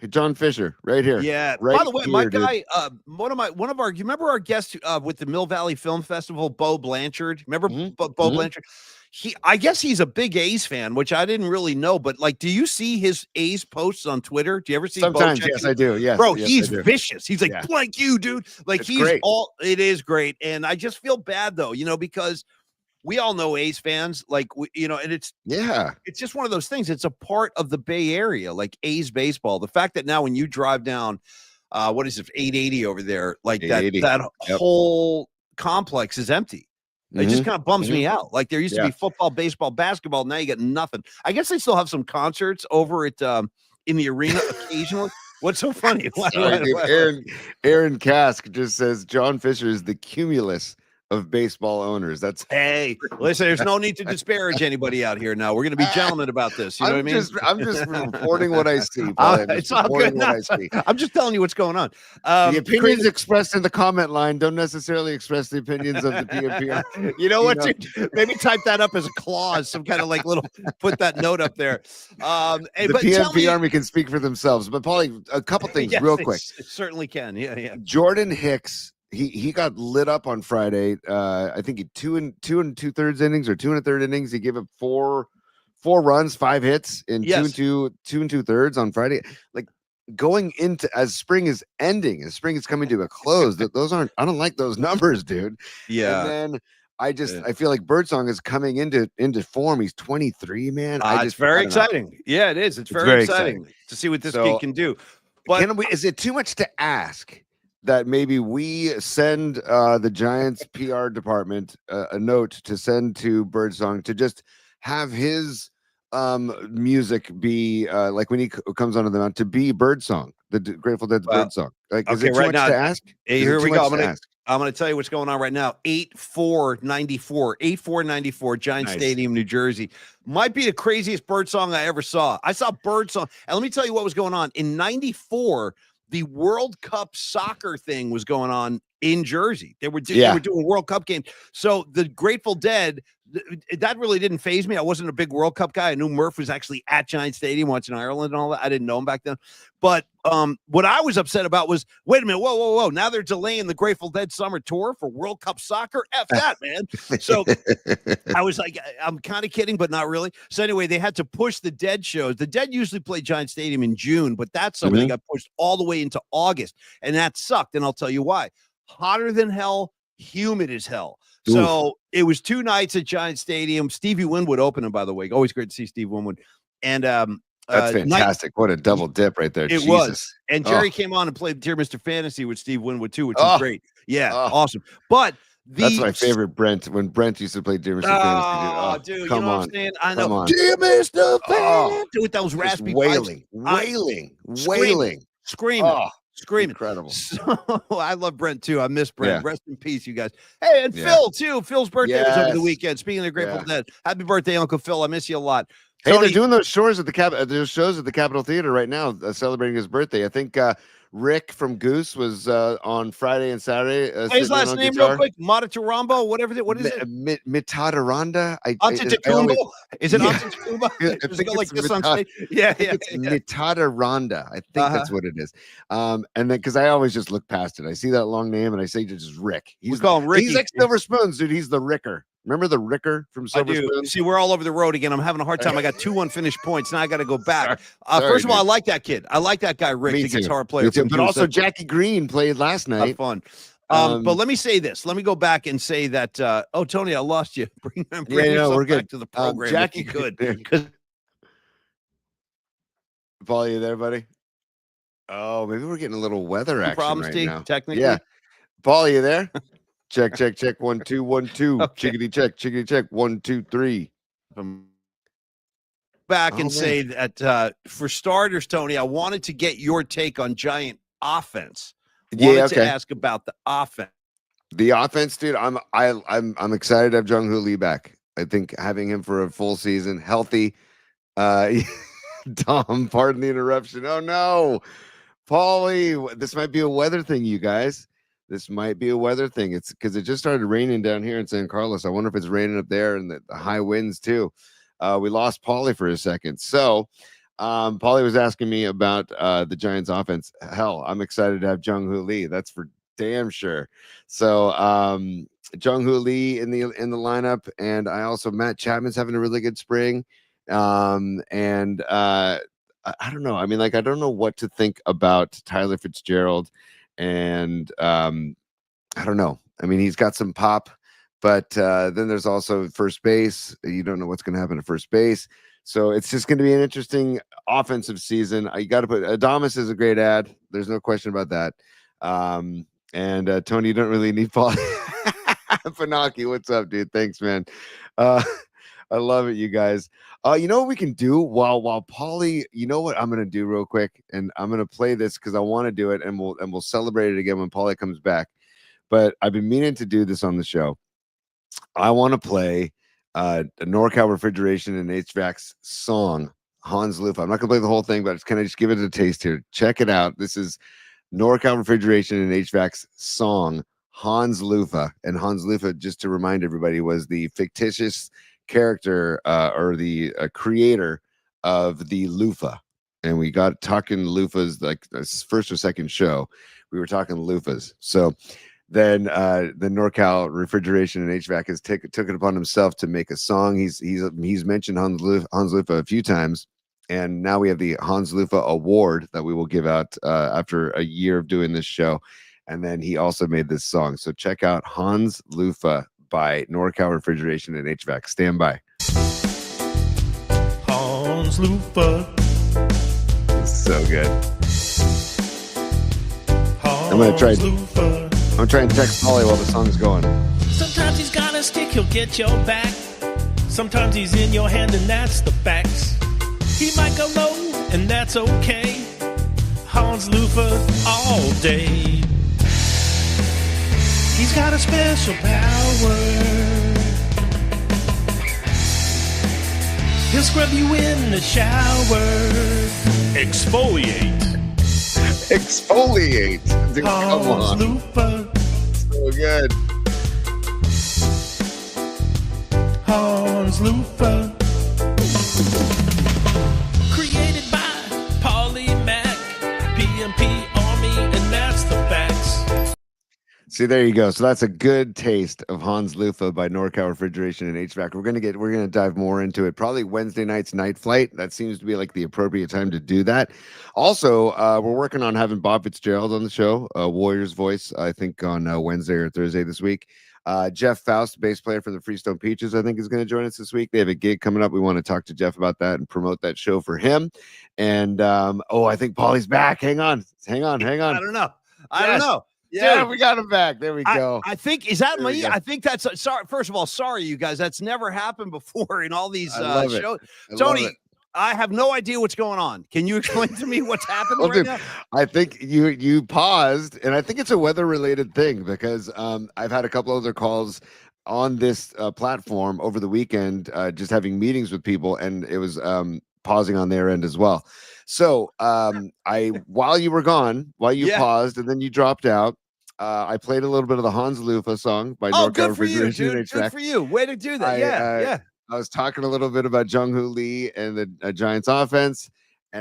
John Fisher. Right here. Yeah. Right by the way, my guy, one of our, you remember our guest with the Mill Valley Film Festival, Bo Blanchard? Remember Bo Blanchard? I guess he's a big A's fan, which I didn't really know. But like, do you see his A's posts on Twitter? Do you ever see? Sometimes, yes, I do. Yes, bro, yes, he's vicious. He's like, blank you, dude. Like it's great. It is great, and I just feel bad though, because we all know A's fans, like and it's just one of those things. It's a part of the Bay Area, like A's baseball. The fact that now when you drive down, what is it, 880 over there, like that whole complex is empty. It just kind of bums me out. Like there used to be football, baseball, basketball. Now you get nothing. I guess they still have some concerts over at in the arena occasionally. What's so funny? Aaron Kask just says John Fisher is the cumulus of baseball owners. That's hey, listen, there's no need to disparage anybody out here now. We're going to be gentlemen about this. You know what I mean? I'm just reporting what I see. It's all good. I'm just telling you what's going on. The opinions expressed in the comment line don't necessarily express the opinions of the PMP. You know what? Maybe type that up as a clause, some kind of like little, put that note up there. The PMP Army can speak for themselves. But Paulie, a couple things real quick. It certainly can. Yeah. Jordan Hicks. He got lit up on Friday. I think he 2 2/3 innings or 2 1/3 innings. He gave up four runs, 5 hits in 2 2/3 on Friday. Like going into as spring is ending, as spring is coming to a close. I don't like those numbers, dude. Yeah. And then I feel like Birdsong is coming into form. He's 23, man. It's very exciting. Yeah, it is. It's very exciting to see what this kid can do. But is it too much to ask that maybe we send the Giants PR department a note to send to Birdsong to just have his music be like when he comes onto the mound to be Birdsong, the Grateful Dead's Birdsong? Like, is it too much to ask? Hey, here we go. I'm going to tell you what's going on right now. 8/4/94, Giant Stadium, New Jersey. Might be the craziest Birdsong I ever saw. I saw Birdsong, and let me tell you what was going on in '94. The World Cup soccer thing was going on in Jersey. They were doing World Cup games. So the Grateful Dead, that really didn't faze me. I wasn't a big World Cup guy. I knew Murph was actually at Giant Stadium watching Ireland and all that. I didn't know him back then. But what I was upset about was, wait a minute, whoa. Now they're delaying the Grateful Dead summer tour for World Cup soccer. F that, man. So I was like, I'm kind of kidding, but not really. So anyway, they had to push the Dead shows. The Dead usually play Giant Stadium in June, but that summer they got pushed all the way into August. And that sucked. And I'll tell you why. Hotter than hell, humid as hell. So it was 2 nights at Giant Stadium. Stevie Winwood opening, by the way. Always great to see Steve Winwood. And that's fantastic. What a double dip right there. It was. And Jerry came on and played Dear Mr. Fantasy with Steve Winwood too, which was great. Yeah, awesome. But that's my favorite Brent. When Brent used to play Dear Mr. Fantasy. Dude, come you know on. what I'm saying? I know. Dear Mr. Fantasy. With those raspy wailing. Screaming. Screaming. Incredible. So, I love Brent too. I miss Brent. Rest in peace, you guys. Hey, and Phil too. Phil's birthday was over the weekend. Speaking of Grateful Dead, happy birthday, Uncle Phil. I miss you a lot. Hey, Tony, they're doing those shows at the Capitol Theater right now, celebrating his birthday. I think Rick from Goose was on Friday and Saturday. His last name, real quick, Matatarambo, whatever. What is it? Mitataranda. Antetokounmpo? Is it Antetokounmpo? I think like this on stage. It's Mitataranda. I think that's what it is. And then because I always just look past it, I see that long name and I say just Rick. We call him Ricky. He's like Silver Spoons, dude. He's the Ricker. Remember the Ricker from I Silver do. Spoon? See, we're all over the road again. I'm having a hard time. I got 2 unfinished points. Now I got to go back. Sorry, First of all, dude. I like that kid. I like that guy, Rick, the guitar player. Me too. From But June also Central. Jackie Green played last night. Fun. But let me say this. Let me go back and say that. Tony, I lost you. Bring yourself we're back good. to the program. Jackie, if you could. Paul, you there, buddy? Oh, maybe we're getting a little weather action problems, right T, now. technically. Yeah. Paul, you there? Check. 1 2 1 2. Okay. Chickadee check. 1 2 3. Back and say that for starters, Tony, I wanted to get your take on Giant offense. Wanted to ask about the offense. The offense, dude. I'm excited to have Jung Hoo Lee back. I think having him for a full season, healthy. Tom, pardon the interruption. Oh no, Paulie, this might be a weather thing, you guys. This might be a weather thing. It's because it just started raining down here in San Carlos. I wonder if it's raining up there and the high winds too. We lost Paulie for a second. So Paulie was asking me about the Giants offense. Hell, I'm excited to have Jung Hoo Lee. That's for damn sure. So Jung Hoo Lee in the lineup, and I also Matt Chapman's having a really good spring. I don't know. I mean, like, I don't know what to think about Tyler Fitzgerald, and I don't know. I mean, he's got some pop, but then there's also first base. You don't know what's going to happen at first base. So it's just going to be an interesting offensive season. You got to put Adames is a great ad. There's no question about that. And Tony, you don't really need Paul. Panaki, what's up, dude? Thanks, man. I love it, you guys. You know what we can do while Paulie, you know what I'm gonna do real quick, and I'm gonna play this because I want to do it, and we'll celebrate it again when Paulie comes back. But I've been meaning to do this on the show. I want to play a NorCal Refrigeration and HVAC's song, Hans Lufa. I'm not gonna play the whole thing, but can I just give it a taste here? Check it out. This is NorCal Refrigeration and HVAC's song, Hans Lufa. And Hans Lufa, just to remind everybody, was the fictitious character or the creator of the loofah, and we got talking loofahs like this first or second show. We were talking loofahs. So then the NorCal Refrigeration and HVAC has took it upon himself to make a song. He's mentioned Hans Lufa a few times, and now we have the Hans Lufa Award that we will give out after a year of doing this show. And then he also made this song. So check out Hans Lufa by NorCal Refrigeration and HVAC. Stand by. Hans Lufa. So good. I'm gonna try and text Paulie while the song's going. Sometimes he's got a stick, he'll get your back. Sometimes he's in your hand, and that's the facts. He might go low, and that's okay. Hans Lufa all day. He's got a special power. He'll scrub you in the shower. Exfoliate. Come on. Lufa. So good. Hans Lufa. Created by Paulie Mac, PMP Army, and that's the facts. See, there you go. So that's a good taste of Hans Lufa by NorCal Refrigeration and HVAC. We're gonna dive more into it. Probably Wednesday night's Night Flight. That seems to be like the appropriate time to do that. Also, we're working on having Bob Fitzgerald on the show, Warriors Voice, I think on Wednesday or Thursday this week. Jeff Faust, bass player from the Freestone Peaches, I think is going to join us this week. They have a gig coming up. We want to talk to Jeff about that and promote that show for him. And I think Paulie's back. Hang on. I don't know. Yeah, Dude, we got him back. There we go. I think, is that me? I think that's sorry. First of all, sorry, you guys. That's never happened before in all these shows. Tony, I have no idea what's going on. Can you explain to me what's happening right now? I think you paused, and I think it's a weather-related thing because I've had a couple other calls on this platform over the weekend, just having meetings with people, and it was pausing on their end as well. So while you were gone, paused and then you dropped out, I played a little bit of the Hans Lufa song by NorCal Refrigeration and HVAC. Good for you. Way to do that. Yeah. I was talking a little bit about Jung Hoo Lee and the Giants offense.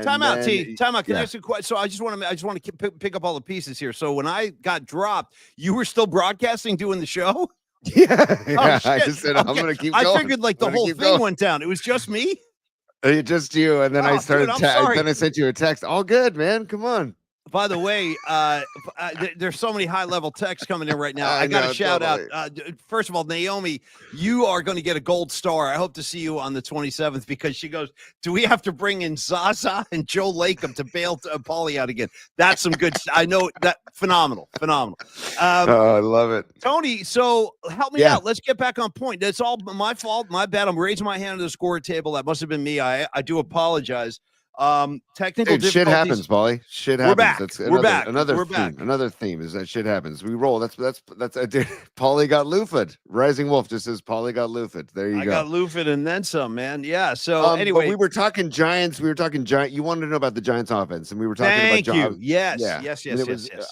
Time out. Can I ask you a question? So I just want to pick up all the pieces here. So when I got dropped, you were still broadcasting, doing the show? Yeah, Oh, I shit. just said I'm gonna keep going. I figured like the whole thing went down. It was just me. Just you, and then I started. Dude, I'm sorry. Then I sent you a text. All good, man. Come on. By the way, there's so many high-level texts coming in right now. I got to shout out. First of all, Naomi, you are going to get a gold star. I hope to see you on the 27th because she goes, do we have to bring in Zaza and Joe Lacob to bail Paulie out again? That's some good I know that. Phenomenal. I love it. Tony, so help me out. Let's get back on point. That's all my fault. My bad. I'm raising my hand to the score table. That must have been me. I do apologize. Technical difficulties. Shit happens, Paulie. Shit happens. We're back. That's We're back. Another theme is that shit happens. We roll. That's Paulie got loofed. Rising Wolf just says Paulie got loofed. There you go. I got loofed and then some, man. Yeah. So anyway, we were talking Giants. You wanted to know about the Giants offense, and we were talking about you. Yes.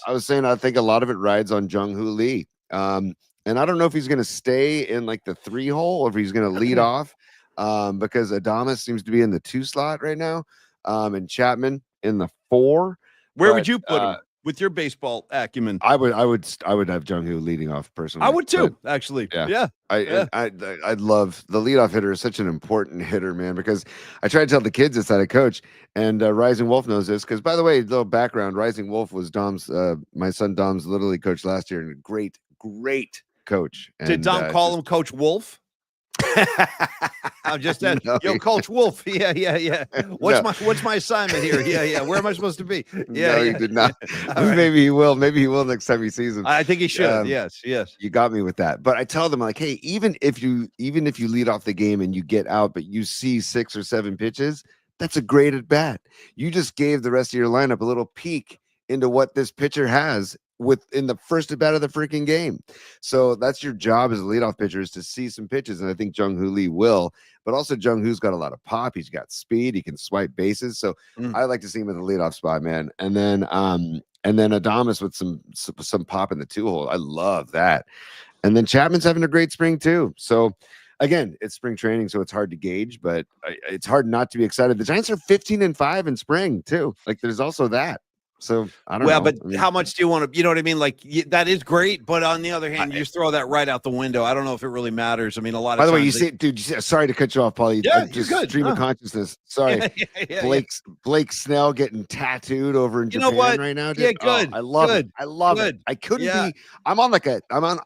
I was saying I think a lot of it rides on Jung-Hoo Lee. And I don't know if he's going to stay in like the 3 hole or if he's going to lead off. Because Adames seems to be in the 2 slot right now. And Chapman in the 4. Where would you put him with your baseball acumen? I would have Jung-Hoo leading off personally. I would too, actually. Yeah. I'd love the leadoff hitter is such an important hitter, man, because I try to tell the kids this that I coach, and Rising Wolf knows this. Because by the way, little background, Rising Wolf was Dom's my son Dom's Little League coach last year, and a great coach. Did Dom call him Coach Wolf? I'm just that. Yo, Coach Wolf. Yeah. What's my assignment here? Yeah. Where am I supposed to be? Yeah, he did not. Maybe he will. Maybe he will next time he sees him. I think he should. Yes. You got me with that. But I tell them like, hey, even if you lead off the game and you get out, but you see 6 or 7 pitches, that's a great at bat. You just gave the rest of your lineup a little peek into what this pitcher has within the first at bat of the freaking game. So that's your job as a leadoff pitcher, is to see some pitches. And I think Jung-Hoo Lee will, but also Jung-Hoo's got a lot of pop. He's got speed. He can swipe bases. So I like to see him in the leadoff spot, man. And then Adames with some pop in the 2 hole. I love that. And then Chapman's having a great spring too. So again, it's spring training, so it's hard to gauge, but it's hard not to be excited. The Giants are 15-5 in spring too. Like there's also that. So I don't know. But how much do you want to, you know what I mean? Like that is great, but on the other hand, you just throw that right out the window. I don't know if it really matters. I mean, a lot of By the way, you see, dude, sorry to cut you off, Paulie. Yeah, just you're good. Stream of consciousness. Sorry. Blake Snell getting tattooed over in Japan right now. Dude. Yeah, good. I love it. I love it. I couldn't be. I'm on.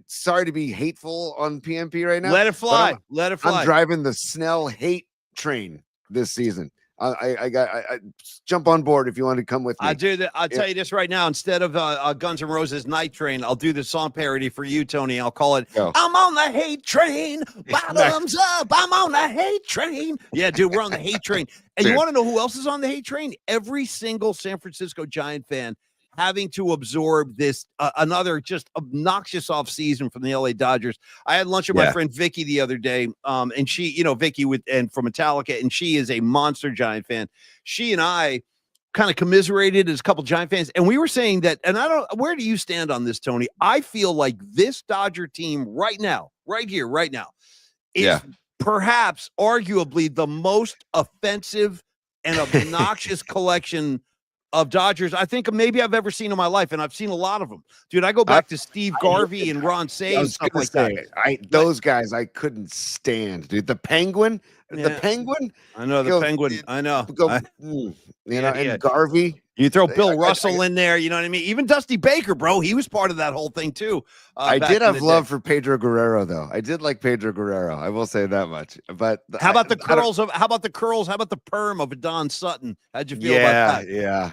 Sorry to be hateful on PMP right now. Let it fly. Let it fly. I'm driving the Snell hate train this season. I jump on board if you want to come with me. I'll tell you this right now. Instead of Guns N' Roses Night Train, I'll do the song parody for you, Tony. I'll call it I'm on the hate train. Bottoms up. I'm on the hate train. Yeah, dude, we're on the hate train. And you want to know who else is on the hate train? Every single San Francisco Giant fan having to absorb this another just obnoxious off season from the LA Dodgers. I had lunch with my friend Vicky the other day, and she, Vicky from Metallica, and she is a monster Giant fan. She and I kind of commiserated as a couple Giant fans, and we were saying that. And where do you stand on this, Tony? I feel like this Dodger team right now, is perhaps arguably the most offensive and obnoxious collection of Dodgers I think maybe I've ever seen in my life, and I've seen a lot of them, dude. I go back to Steve Garvey and Ron Say and stuff like that. Those guys I couldn't stand, dude. The Penguin, I know the Penguin. I know. And Garvey. You throw Bill Russell in there, you know what I mean? Even Dusty Baker, bro, he was part of that whole thing too. I did have love for Pedro Guerrero, though. I did like Pedro Guerrero. I will say that much. But how about the curls? How about the perm of Don Sutton? How'd you feel about that?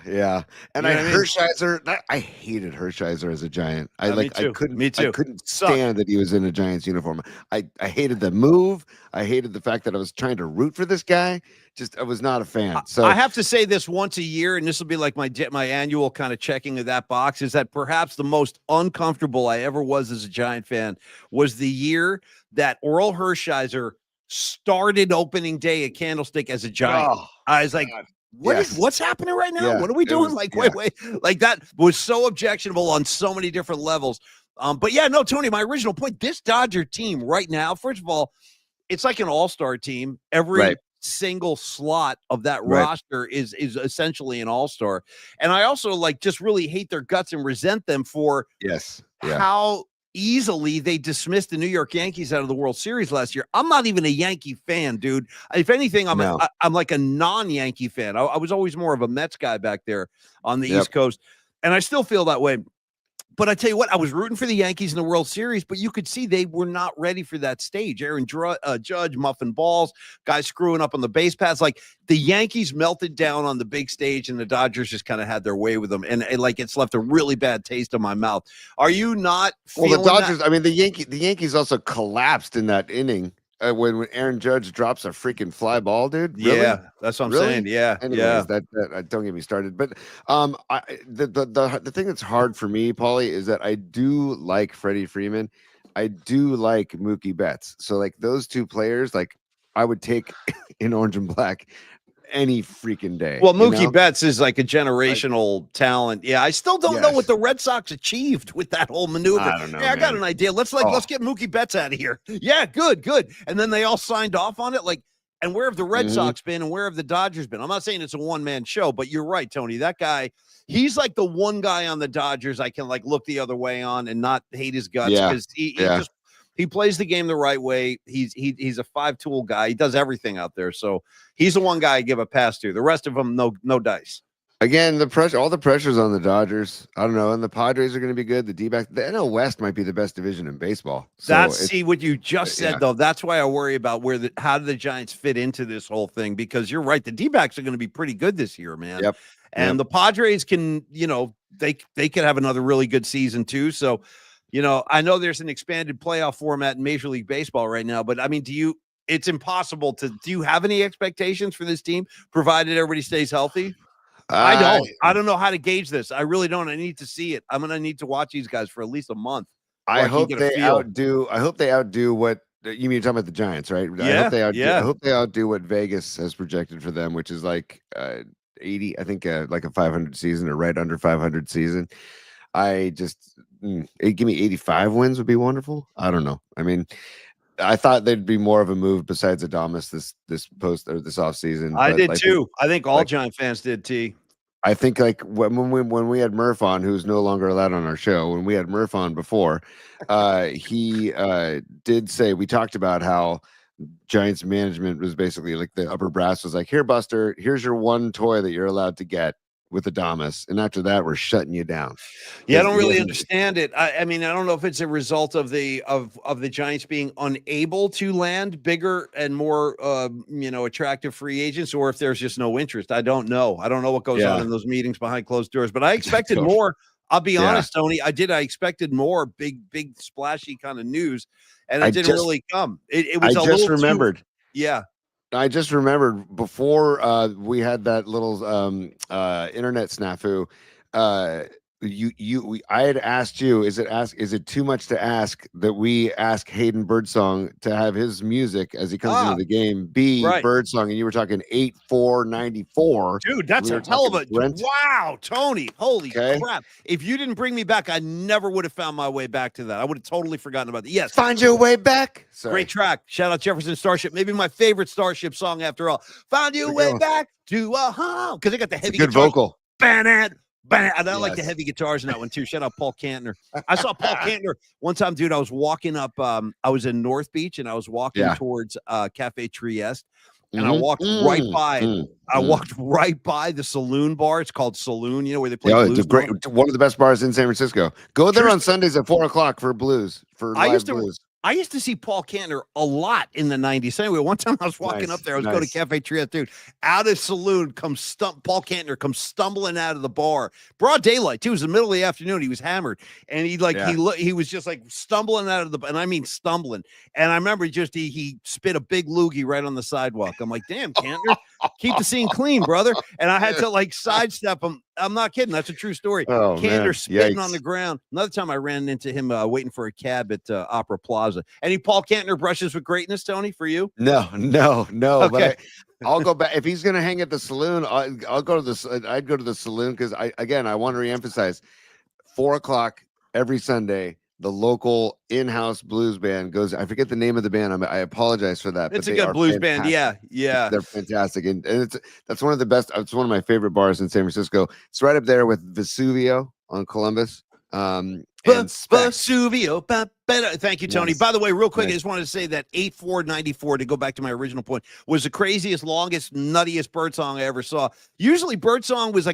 Yeah. And Hershiser, I hated Hershiser as a Giant. I couldn't stand that he was in a Giants uniform. I hated the move. I hated the fact that I was trying to root for this guy. I was not a fan. So I have to say this once a year, and this will be like my annual kind of checking of that box, is that perhaps the most uncomfortable I ever was as a Giant fan was the year that Oral Hershiser started opening day at Candlestick as a Giant. I was like, what's happening right now? What are we doing? Wait. Like that was so objectionable on so many different levels. But Tony, my original point, this Dodger team right now, first of all, it's like an all-star team. Every single slot of that roster is essentially an all-star. And I also just really hate their guts and resent them for how easily they dismissed the New York Yankees out of the World Series last year. I'm not even a Yankee fan, dude. If anything, I'm like a non-Yankee fan. I was always more of a Mets guy back there on the East Coast, and I still feel that way. But I tell you what, I was rooting for the Yankees in the World Series, but you could see they were not ready for that stage. Aaron Judge, muffin balls, guys screwing up on the base paths. Like the Yankees melted down on the big stage, and the Dodgers just kind of had their way with them. And like it's left a really bad taste in my mouth. Are you not feeling the Dodgers, that? I mean, the Yankees also collapsed in that inning. When Aaron Judge drops a freaking fly ball, dude. Really? Yeah, that's what I'm saying. Yeah, Anyways, that don't get me started. But the thing that's hard for me, Paulie, is that I do like Freddie Freeman. I do like Mookie Betts. So like those two players, like I would take in orange and black any freaking day. Well, Mookie Betts is like a generational talent. Yeah, I still don't know what the Red Sox achieved with that whole maneuver. I don't know. I got an idea. Let's get Mookie Betts out of here. Yeah, good. And then they all signed off on it. Like, and where have the Red Sox been and where have the Dodgers been? I'm not saying it's a one-man show, but you're right, Tony. That guy, he's like the one guy on the Dodgers I can like look the other way on and not hate his guts because he plays the game the right way. He's a 5-tool guy. He does everything out there. So he's the one guy I give a pass to. The rest of them, no dice. Again, all the pressure's on the Dodgers. I don't know. And the Padres are going to be good. The D-backs, the NL West might be the best division in baseball. So see what you just said, though. That's why I worry about how do the Giants fit into this whole thing, because you're right. The D-backs are going to be pretty good this year, man. Yep. And the Padres can, they could have another really good season too. So, I know there's an expanded playoff format in Major League Baseball right now, but I mean, it's impossible do you have any expectations for this team, provided everybody stays healthy? I don't know how to gauge this. I really don't. I need to see it. I'm going to need to watch these guys for at least a month. I hope they outdo what you mean. You're talking about the Giants, right? Yeah. I hope they outdo what Vegas has projected for them, which is like 80, I think like a 500 season or right under 500 season. Give me 85 wins would be wonderful. I don't know. I mean, I thought there'd be more of a move besides Adames this offseason. I did too. I think all Giant fans did, T. I think like when we had Murph on, who's no longer allowed on our show, when we had Murph on before, he did say, we talked about how Giants management was basically like the upper brass was like, here, Buster, here's your one toy that you're allowed to get with Adames, and after that we're shutting you down. Yeah, I don't really understand it. I mean, I don't know if it's a result of the Giants being unable to land bigger and more attractive free agents, or if there's just no interest. I don't know. I don't know what goes on in those meetings behind closed doors, but I expected more. I'll be honest, Tony. I expected more big splashy kind of news, and it didn't really come. It was remembered. Yeah. I just remembered before we had that little internet snafu. I had asked you, is it too much to ask that we ask Hayden Birdsong to have his music as he comes into the game be Birdsong, and you were talking 8-4-94. Dude, that's a hell of a wow, Tony. Holy crap. If you didn't bring me back, I never would have found my way back to that. I would have totally forgotten about that. Yes. Find your way back. Sorry. Great track. Shout out Jefferson Starship. Maybe my favorite Starship song after all. Found your way back to a home. Because they got the heavy good vocal. And I like the heavy guitars in that one too. Shout out Paul Kantner. I saw Paul Kantner one time, dude. I was walking up. I was in North Beach and I was walking towards Cafe Trieste, and I walked right by. I walked right by the Saloon bar. It's called Saloon. You know where they play. It's one of the best bars in San Francisco. Go there on Sundays at 4:00 for blues blues. I used to see Paul Kantner a lot in the 90s. Anyway, one time I was walking up there. I was going to Cafe Trieste, dude. Out of Saloon Paul Kantner comes stumbling out of the bar. Broad daylight, too. It was the middle of the afternoon. He was hammered. And he was just like stumbling out of and I mean stumbling. And I remember he spit a big loogie right on the sidewalk. I'm like, damn, Kantner, keep the scene clean, brother. And I had to like sidestep him. I'm not kidding. That's a true story. Oh, Kantner spitting on the ground. Another time I ran into him waiting for a cab at Opera Plaza. Any Paul Kantner brushes with greatness, Tony, for you? No. Okay. But I'll go back. If he's going to hang at the Saloon, I'd go to the Saloon because I want to reemphasize 4:00 every Sunday. The local in-house blues band goes. I forget the name of the band. I apologize for that. It's a good blues band. Yeah. They're fantastic, and that's one of the best. It's one of my favorite bars in San Francisco. It's right up there with Vesuvio on Columbus. and specs. Vesuvio. Thank you, Tony. Nice. By the way, real quick, I Nice. just wanted to say that 8494, to go back to my original point, was the craziest, longest, nuttiest Birdsong I ever saw. Usually Birdsong was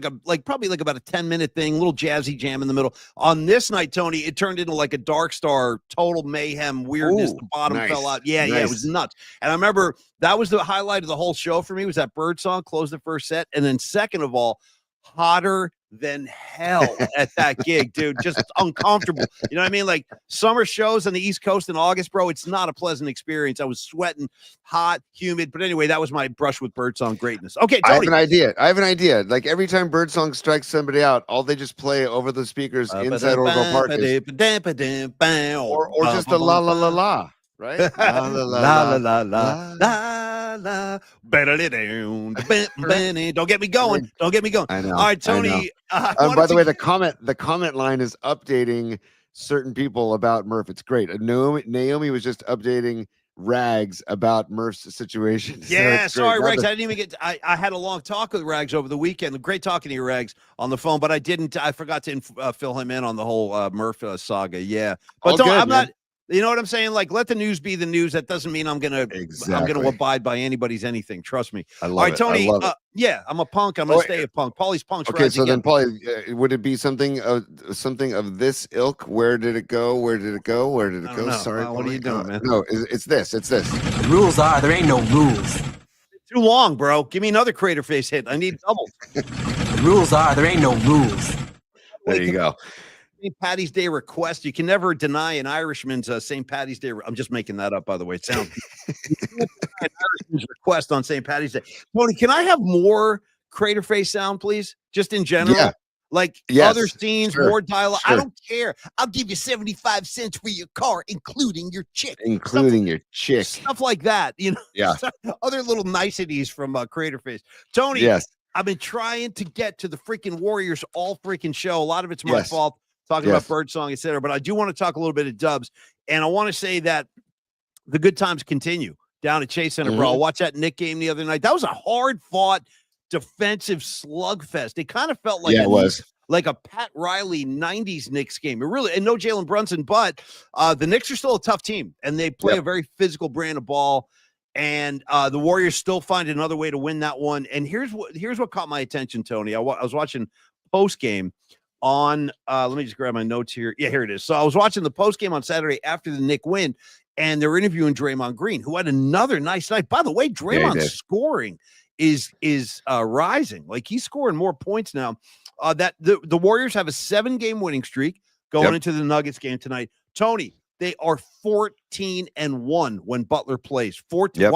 probably about a 10-minute thing, little jazzy jam in the middle. On this night, Tony, it turned into like a Dark Star, total mayhem, weirdness. The bottom fell out. Yeah, it was nuts. And I remember that was the highlight of the whole show for me, was that Birdsong closed the first set. And then second of all, hotter than hell at that gig, dude. Just uncomfortable. You know what I mean? Like summer shows on the East Coast in August, bro. It's not a pleasant experience. I was sweating, hot, humid. But anyway, that was my brush with Birdsong greatness. Okay, Tony. I have an idea. Like every time Birdsong strikes somebody out, all they just play over the speakers inside Orville Park is, or just a la la la la, right? La la la la la la. Don't get me going. Don't get me going. I know. All right, Tony. By the way, the comment line is updating certain people about Murph. It's great. Naomi was just updating Rags about Murph's situation. Yeah, so sorry, Rags. I didn't even get. I had a long talk with Rags over the weekend. Great talking to you, Rags, on the phone. But I didn't. I forgot to fill him in on the whole Murph saga. Yeah, but I'm not. You know what I'm saying? Like, let the news be the news. That doesn't mean I'm gonna abide by anybody's anything. Trust me. I love All right, it. Tony. I love it. Yeah, I'm a punk. I'm gonna stay a punk. Paulie's punk's Okay, so again. then, Paulie, would it be something of this ilk? Where did it go? Where did it go? Where did it go? Sorry, what are you doing, man? No, it's this. The rules are there ain't no rules. Too long, bro. Give me another Crater Face hit. I need double. The rules are there ain't no rules. There you go. St. Patty's Day request. You can never deny an Irishman's St. Patty's Day. I'm just making that up, by the way. It sounds an Irishman's request on St. Patty's Day. Tony, can I have more Crater Face sound, please? Just in general. Yeah. Like other scenes, more dialogue. Sure. I don't care. I'll give you 75 cents for your car, including your chick. Stuff like that. You know, yeah. Other little niceties from Crater Face. Tony, yes. I've been trying to get to the freaking Warriors all freaking show. A lot of it's my fault. Talking about Birdsong, et cetera. But I do want to talk a little bit of Dubs. And I want to say that the good times continue down at Chase Center, bro. Watch that Knick game the other night. That was a hard-fought defensive slugfest. It kind of felt like like a Pat Riley 90s Knicks game. It really, and no Jalen Brunson, but the Knicks are still a tough team, and they play a very physical brand of ball. And the Warriors still find another way to win that one. And here's what caught my attention, Tony. I was watching post-game on let me just grab my notes here. Yeah, here it is. So I was watching the post game on Saturday after the Knick win, and they were interviewing Draymond Green, who had another nice night. By the way, Draymond's scoring is rising. Like he's scoring more points now. That the Warriors have a 7-game winning streak going into the Nuggets game tonight. Tony, they are 14-1 when Butler plays. 14.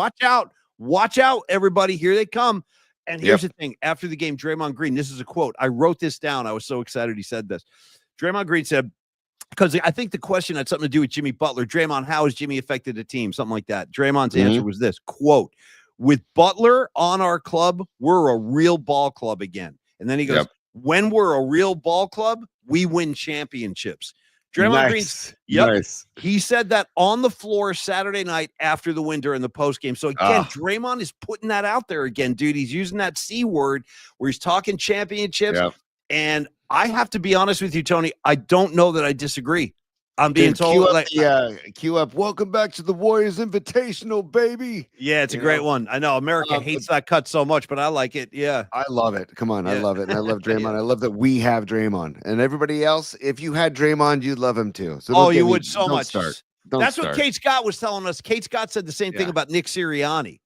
Watch out, everybody. Here they come. And here's the thing. After the game, Draymond Green, this is a quote. I wrote this down. I was so excited he said this. Draymond Green said, because I think the question had something to do with Jimmy Butler. Draymond, how has Jimmy affected the team? Something like that. Draymond's answer was this, quote, with Butler on our club, we're a real ball club again. And then he goes, when we're a real ball club, we win championships. Draymond Green, he said that on the floor Saturday night after the win during the postgame. So again, Draymond is putting that out there again, dude. He's using that C word where he's talking championships. And I have to be honest with you, Tony. I don't know that I disagree. I'm being told queue up. Welcome back to the Warriors Invitational, baby. Yeah, it's a great one. I know America hates that cut so much, but I like it. Yeah, I love it. Come on, I love it. And I love Draymond. I love that we have Draymond, and everybody else. If you had Draymond, you'd love him too. So you would so much. That's what Kate Scott was telling us. Kate Scott said the same thing about Nick Sirianni.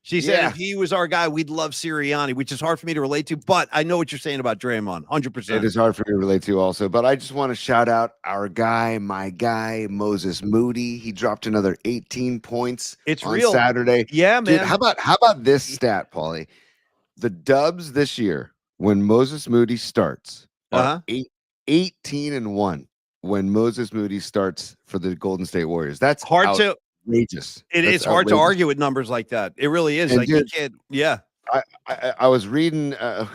She said if he was our guy, we'd love Sirianni, which is hard for me to relate to, but I know what you're saying about Draymond, 100%. It is hard for me to relate to also, but I just want to shout out our guy, my guy, Moses Moody. He dropped another 18 points on Saturday. Yeah, man. Dude, how about this stat, Paulie? The Dubs this year, when Moses Moody starts, are 18-1 when Moses Moody starts for the Golden State Warriors. That's hard to outrageous. It is hard to argue with numbers like that. It really is. And like you can't. Yeah. I was reading. I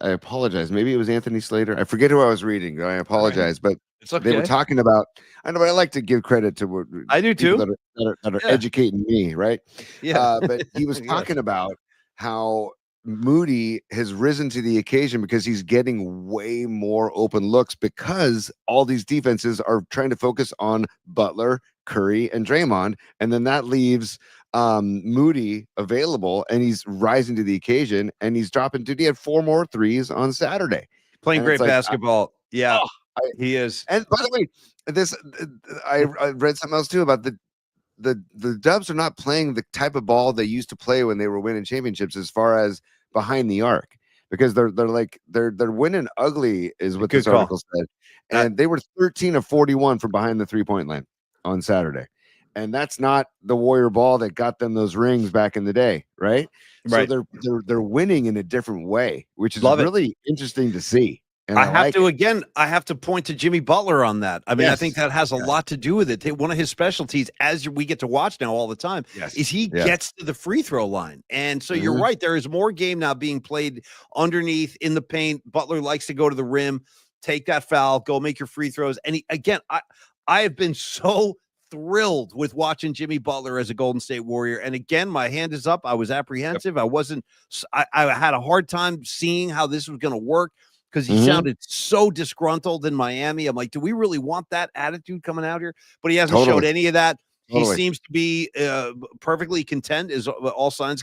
apologize. Maybe it was Anthony Slater. I forget who I was reading. I apologize, but it's okay. They were talking about. I know, but I like to give credit to. I do too. That are educating me, right? Yeah. But he was talking about how Moody has risen to the occasion because he's getting way more open looks because all these defenses are trying to focus on Butler, Curry, and Draymond, and then that leaves Moody available, and he's rising to the occasion, and he's dropping. Dude, he had 4 more threes on Saturday, Playing great basketball. Oh, he is. And by the way, I read something else too about the Dubs are not playing the type of ball they used to play when they were winning championships as far as behind the arc, because they're winning ugly is what this article said. And they were 13 of 41 from behind the 3-point line on Saturday. And that's not the Warrior ball that got them those rings back in the day, right? Right. So they're winning in a different way, which is really interesting to see. And I have to point to Jimmy Butler on that. I mean, I think that has a lot to do with it. One of his specialties, as we get to watch now all the time, is he gets to the free throw line. And so you're right. There is more game now being played underneath in the paint. Butler likes to go to the rim, take that foul, go make your free throws. And I have been so thrilled with watching Jimmy Butler as a Golden State Warrior. And again, my hand is up. I was apprehensive. I had a hard time seeing how this was going to work, because he sounded so disgruntled in Miami. I'm like, do we really want that attitude coming out here? But he hasn't showed any of that. He seems to be perfectly content, as all signs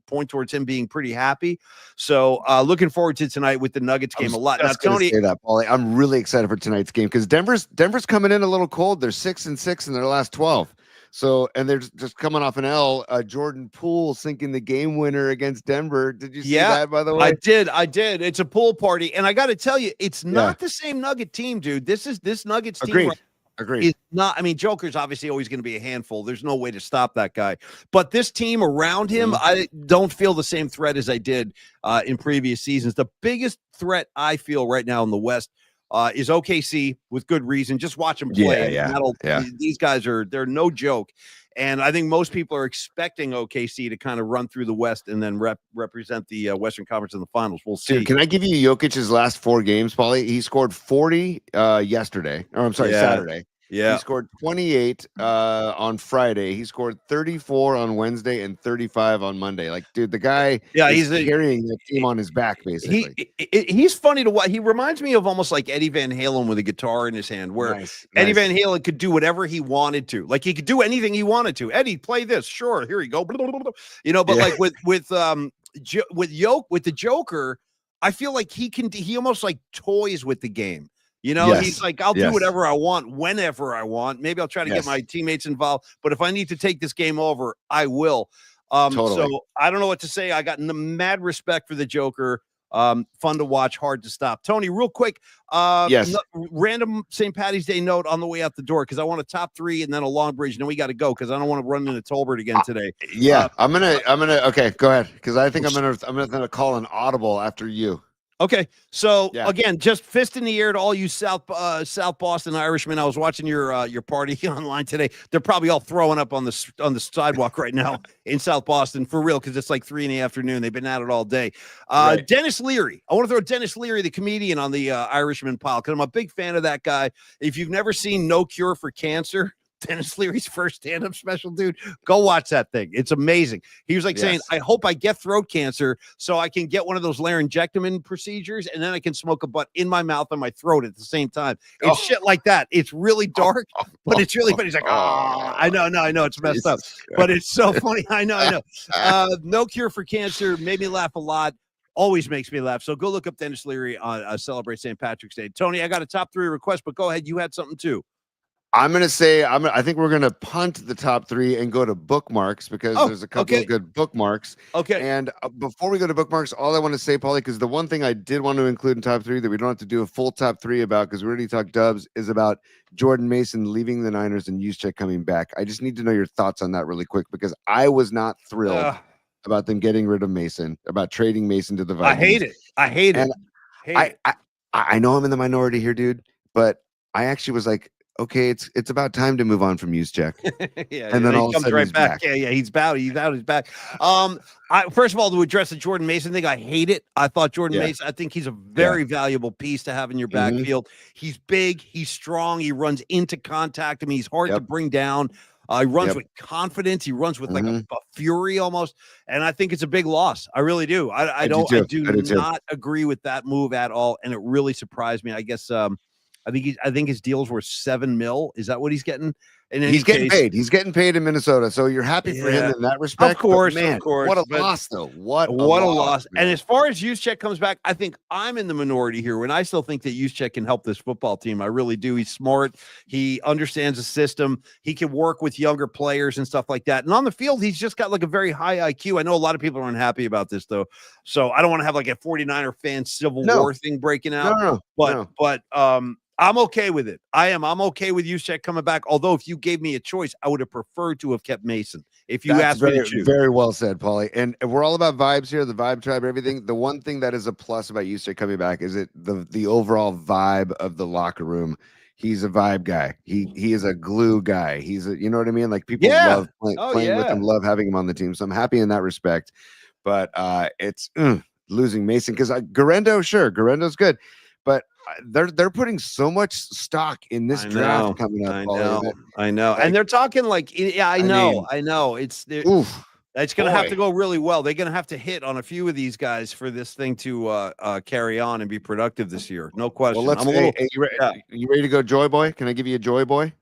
point towards him being pretty happy. So looking forward to tonight with the Nuggets game a lot. Now, Tony, say that, Paulie, I'm really excited for tonight's game because Denver's coming in a little cold. They're 6-6 in their last 12. So, and they're just coming off an L. Jordan Poole sinking the game winner against Denver. Did you see that, by the way? I did. It's a pool party. And I got to tell you, it's not the same Nugget team, dude. This Nuggets team. Agreed. Is not. I mean, Joker's obviously always going to be a handful. There's no way to stop that guy. But this team around him, I don't feel the same threat as I did in previous seasons. The biggest threat I feel right now in the West is OKC, with good reason. Just watch them play. These guys they're no joke. And I think most people are expecting OKC to kind of run through the West and then represent the Western Conference in the finals. We'll see. Dude, can I give you Jokic's last 4 games, Paulie? He scored 40 Saturday. Yeah. He scored 28 on Friday. He scored 34 on Wednesday and 35 on Monday. Like, dude, the guy he's carrying the team on his back, basically. He's funny to watch. He reminds me of almost like Eddie Van Halen with a guitar in his hand, where Eddie Van Halen could do whatever he wanted to. Like, he could do anything he wanted to. Eddie, play this. Sure, here you go. But like with the Joker, I feel like he almost like toys with the game. He's like, I'll do whatever I want, whenever I want. Maybe I'll try to get my teammates involved, but if I need to take this game over, I will. So I don't know what to say. I got mad respect for the Joker. Fun to watch, hard to stop. Tony, real quick, random St. Patty's Day note on the way out the door, because I want a top 3 and then a long bridge, and then we got to go because I don't want to run into Tolbert again today. I'm gonna okay, go ahead, because I think I'm gonna call an audible after you. Okay, so again, just fist in the air to all you South Boston Irishmen. I was watching your party online today. They're probably all throwing up on the sidewalk right now in South Boston, for real, because it's like 3 PM. They've been at it all day. Dennis Leary. I want to throw Dennis Leary, the comedian, on the Irishman pile, because I'm a big fan of that guy. If you've never seen No Cure for Cancer, Dennis Leary's first stand-up special, dude, go watch that thing. It's amazing. He was like saying, I hope I get throat cancer so I can get one of those laryngectomy procedures, and then I can smoke a butt in my mouth and my throat at the same time. It's shit like that. It's really dark, but it's really funny. He's like, I know it's messed up, but it's so funny. I know. No Cure for Cancer made me laugh a lot. Always makes me laugh. So go look up Dennis Leary on Celebrate St. Patrick's Day. Tony, I got a top 3 request, but go ahead. You had something too. I'm going to say, I think we're going to punt the top 3 and go to bookmarks, because there's a couple of good bookmarks. Okay. And before we go to bookmarks, all I want to say, Paulie, because the one thing I did want to include in top 3 that we don't have to do a full top 3 about, because we already talked Dubs, is about Jordan Mason leaving the Niners and Juszczyk coming back. I just need to know your thoughts on that really quick, because I was not thrilled about them getting rid of Mason, about trading Mason to the Vikings. I hate it. I know I'm in the minority here, dude, but I actually was like, okay, it's about time to move on from Juszczyk. And then all comes right back. He's out. He's back. First of all, to address the Jordan Mason thing, I hate it. I thought Jordan Mason, I think he's a very valuable piece to have in your backfield. He's big, he's strong, he runs into contact. I mean, he's hard to bring down. He runs with confidence. He runs with like a fury almost. And I think it's a big loss. I really do. I do not agree with that move at all. And it really surprised me. I guess I think his deal's worth $7 million. Is that what he's getting? And he's getting paid. He's getting paid in Minnesota, so you're happy for him in that respect. Of course, man, of course. What a loss, though. What a loss. And as far as Juszczyk comes back, I think I'm in the minority here. When I still think that Juszczyk can help this football team, I really do. He's smart. He understands the system. He can work with younger players and stuff like that. And on the field, he's just got like a very high IQ. I know a lot of people are unhappy about this, though. So I don't want to have like a 49er fan civil war thing breaking out. But I'm okay with it. I'm okay with Juszczyk coming back. Although, if you gave me a choice, I would have preferred to have kept Mason. If you asked me to choose. Very well said, Paulie. And we're all about vibes here, the vibe tribe, everything. The one thing that is a plus about Juszczyk coming back is the overall vibe of the locker room. He's a vibe guy. He is a glue guy. He's a, you know what I mean? Like people love playing with him, love having him on the team. So I'm happy in that respect. But it's losing Mason because Garendo's good, but they're putting so much stock in this draft coming up. I know. And they're talking like, I know. It's going to have to go really well. They're going to have to hit on a few of these guys for this thing to carry on and be productive this year. No question. Well, you ready to go, Joy Boy? Can I give you a Joy Boy?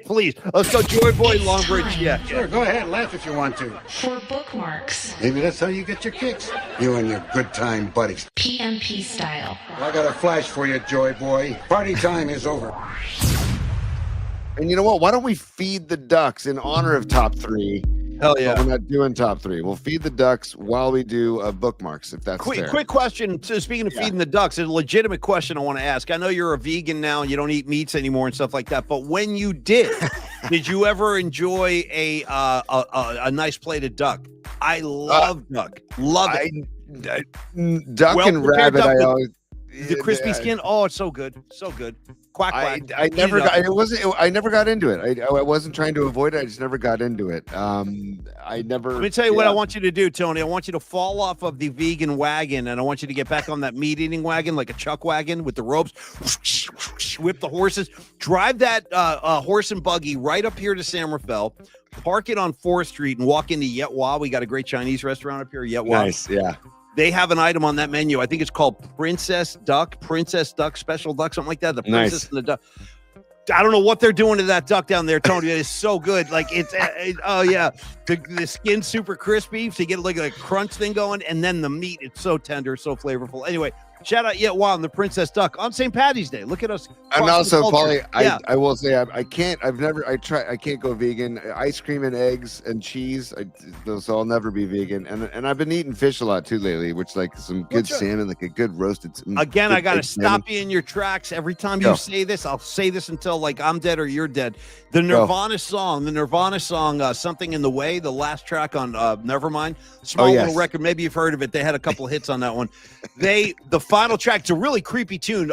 Please, let's go, Joy Boy, Longbridge. Yeah, sure. Go ahead, laugh if you want to. For bookmarks. Maybe that's how you get your kicks. You and your good time buddies. PMP style. Well, I got a flash for you, Joy Boy. Party time is over. And you know what? Why don't we feed the ducks in honor of top 3? Hell yeah. We're not doing top 3. We'll feed the ducks while we do bookmarks, if that's fair. Quick question. So speaking of feeding the ducks, a legitimate question I want to ask. I know you're a vegan now and you don't eat meats anymore and stuff like that. But when you did you ever enjoy a nice plate of duck? I love duck. Love it. Duck and rabbit, I always... The crispy skin. Oh, it's so good. So good. Quack, quack. I never got into it. I wasn't trying to avoid it. I just never got into it. Let me tell you what I want you to do, Tony. I want you to fall off of the vegan wagon and I want you to get back on that meat eating wagon, like a chuck wagon with the ropes, whip the horses, drive that horse and buggy right up here to San Rafael, park it on 4th Street and walk into Yet Wah. We got a great Chinese restaurant up here, Yet Wah. Nice, yeah. They have an item on that menu. I think it's called Princess Duck, Special Duck, something like that. The Princess and the Duck. I don't know what they're doing to that duck down there, Tony. It is so good. Like the skin's super crispy, so you get like a crunch thing going, and then the meat, it's so tender, so flavorful. Anyway, shout out Yet Wah and the Princess Duck on St. Patty's Day. Look at us. And also, Paulie, I will say I can't go vegan. Ice cream and eggs and cheese, so I'll never be vegan. And I've been eating fish a lot too lately, which like some good salmon, like a good roasted. Again, I gotta stop you in your tracks every time you say this. I'll say this until like I'm dead or you're dead. The Nirvana song, Something in the Way, the last track on Nevermind. Small little record. Maybe you've heard of it. They had a couple of hits on that one. The final track, it's a really creepy tune.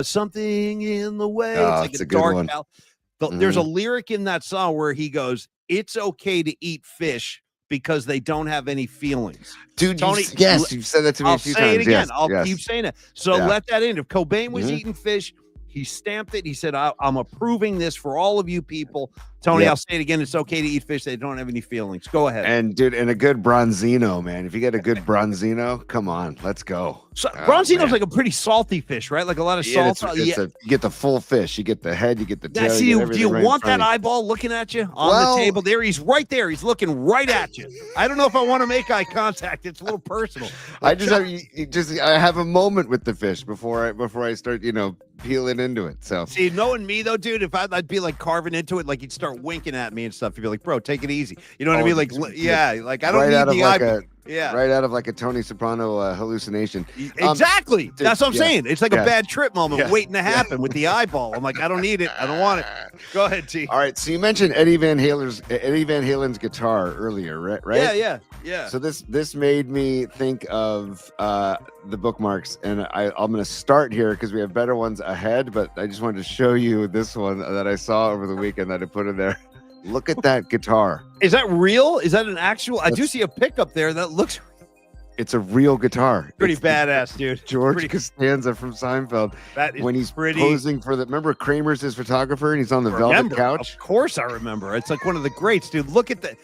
Something in the Way. It's like a dark one. There's a lyric in that song where he goes, "It's okay to eat fish because they don't have any feelings." Dude, Tony, you've said that to me a few times. I'll say it again. Yes, I'll keep saying it. So let that in. If Cobain was eating fish, he stamped it. He said, I'm approving this for all of you people. Tony, I'll say it again. It's okay to eat fish. They don't have any feelings. Go ahead. And dude, and a good bronzino, man. If you get a good bronzino, come on, let's go. So, bronzino's like a pretty salty fish, right? Like a lot of salt. You get the full fish. You get the head. You get the tail. Do you want that eyeball looking at you on the table there? He's right there. He's looking right at you. I don't know if I want to make eye contact. It's a little personal. I have a moment with the fish before I start, peeling into it. So see, knowing me though, dude, if I'd be like carving into it, like he'd start winking at me and stuff. You'd be like, bro, take it easy. You know what I mean? Like, like I don't need the eyeball. Right out of like a Tony Soprano hallucination. Exactly. That's what I'm saying. It's like a bad trip moment waiting to happen with the eyeball. I'm like, I don't need it. I don't want it. Go ahead, T. All right. So you mentioned Eddie Van Halen's guitar earlier, right? Yeah. So this made me think of the bookmarks, and I'm going to start here because we have better ones ahead. But I just wanted to show you this one that I saw over the weekend that I put in there. Look at that guitar. Is that real? Is that an actual? I do see a pickup there that looks. It's a real guitar. Pretty It's badass, dude. George Costanza from Seinfeld. That is when he's pretty posing for the. Remember Kramer's his photographer, and he's on the velvet couch. Of course, I remember. It's like one of the greats, dude. Look at the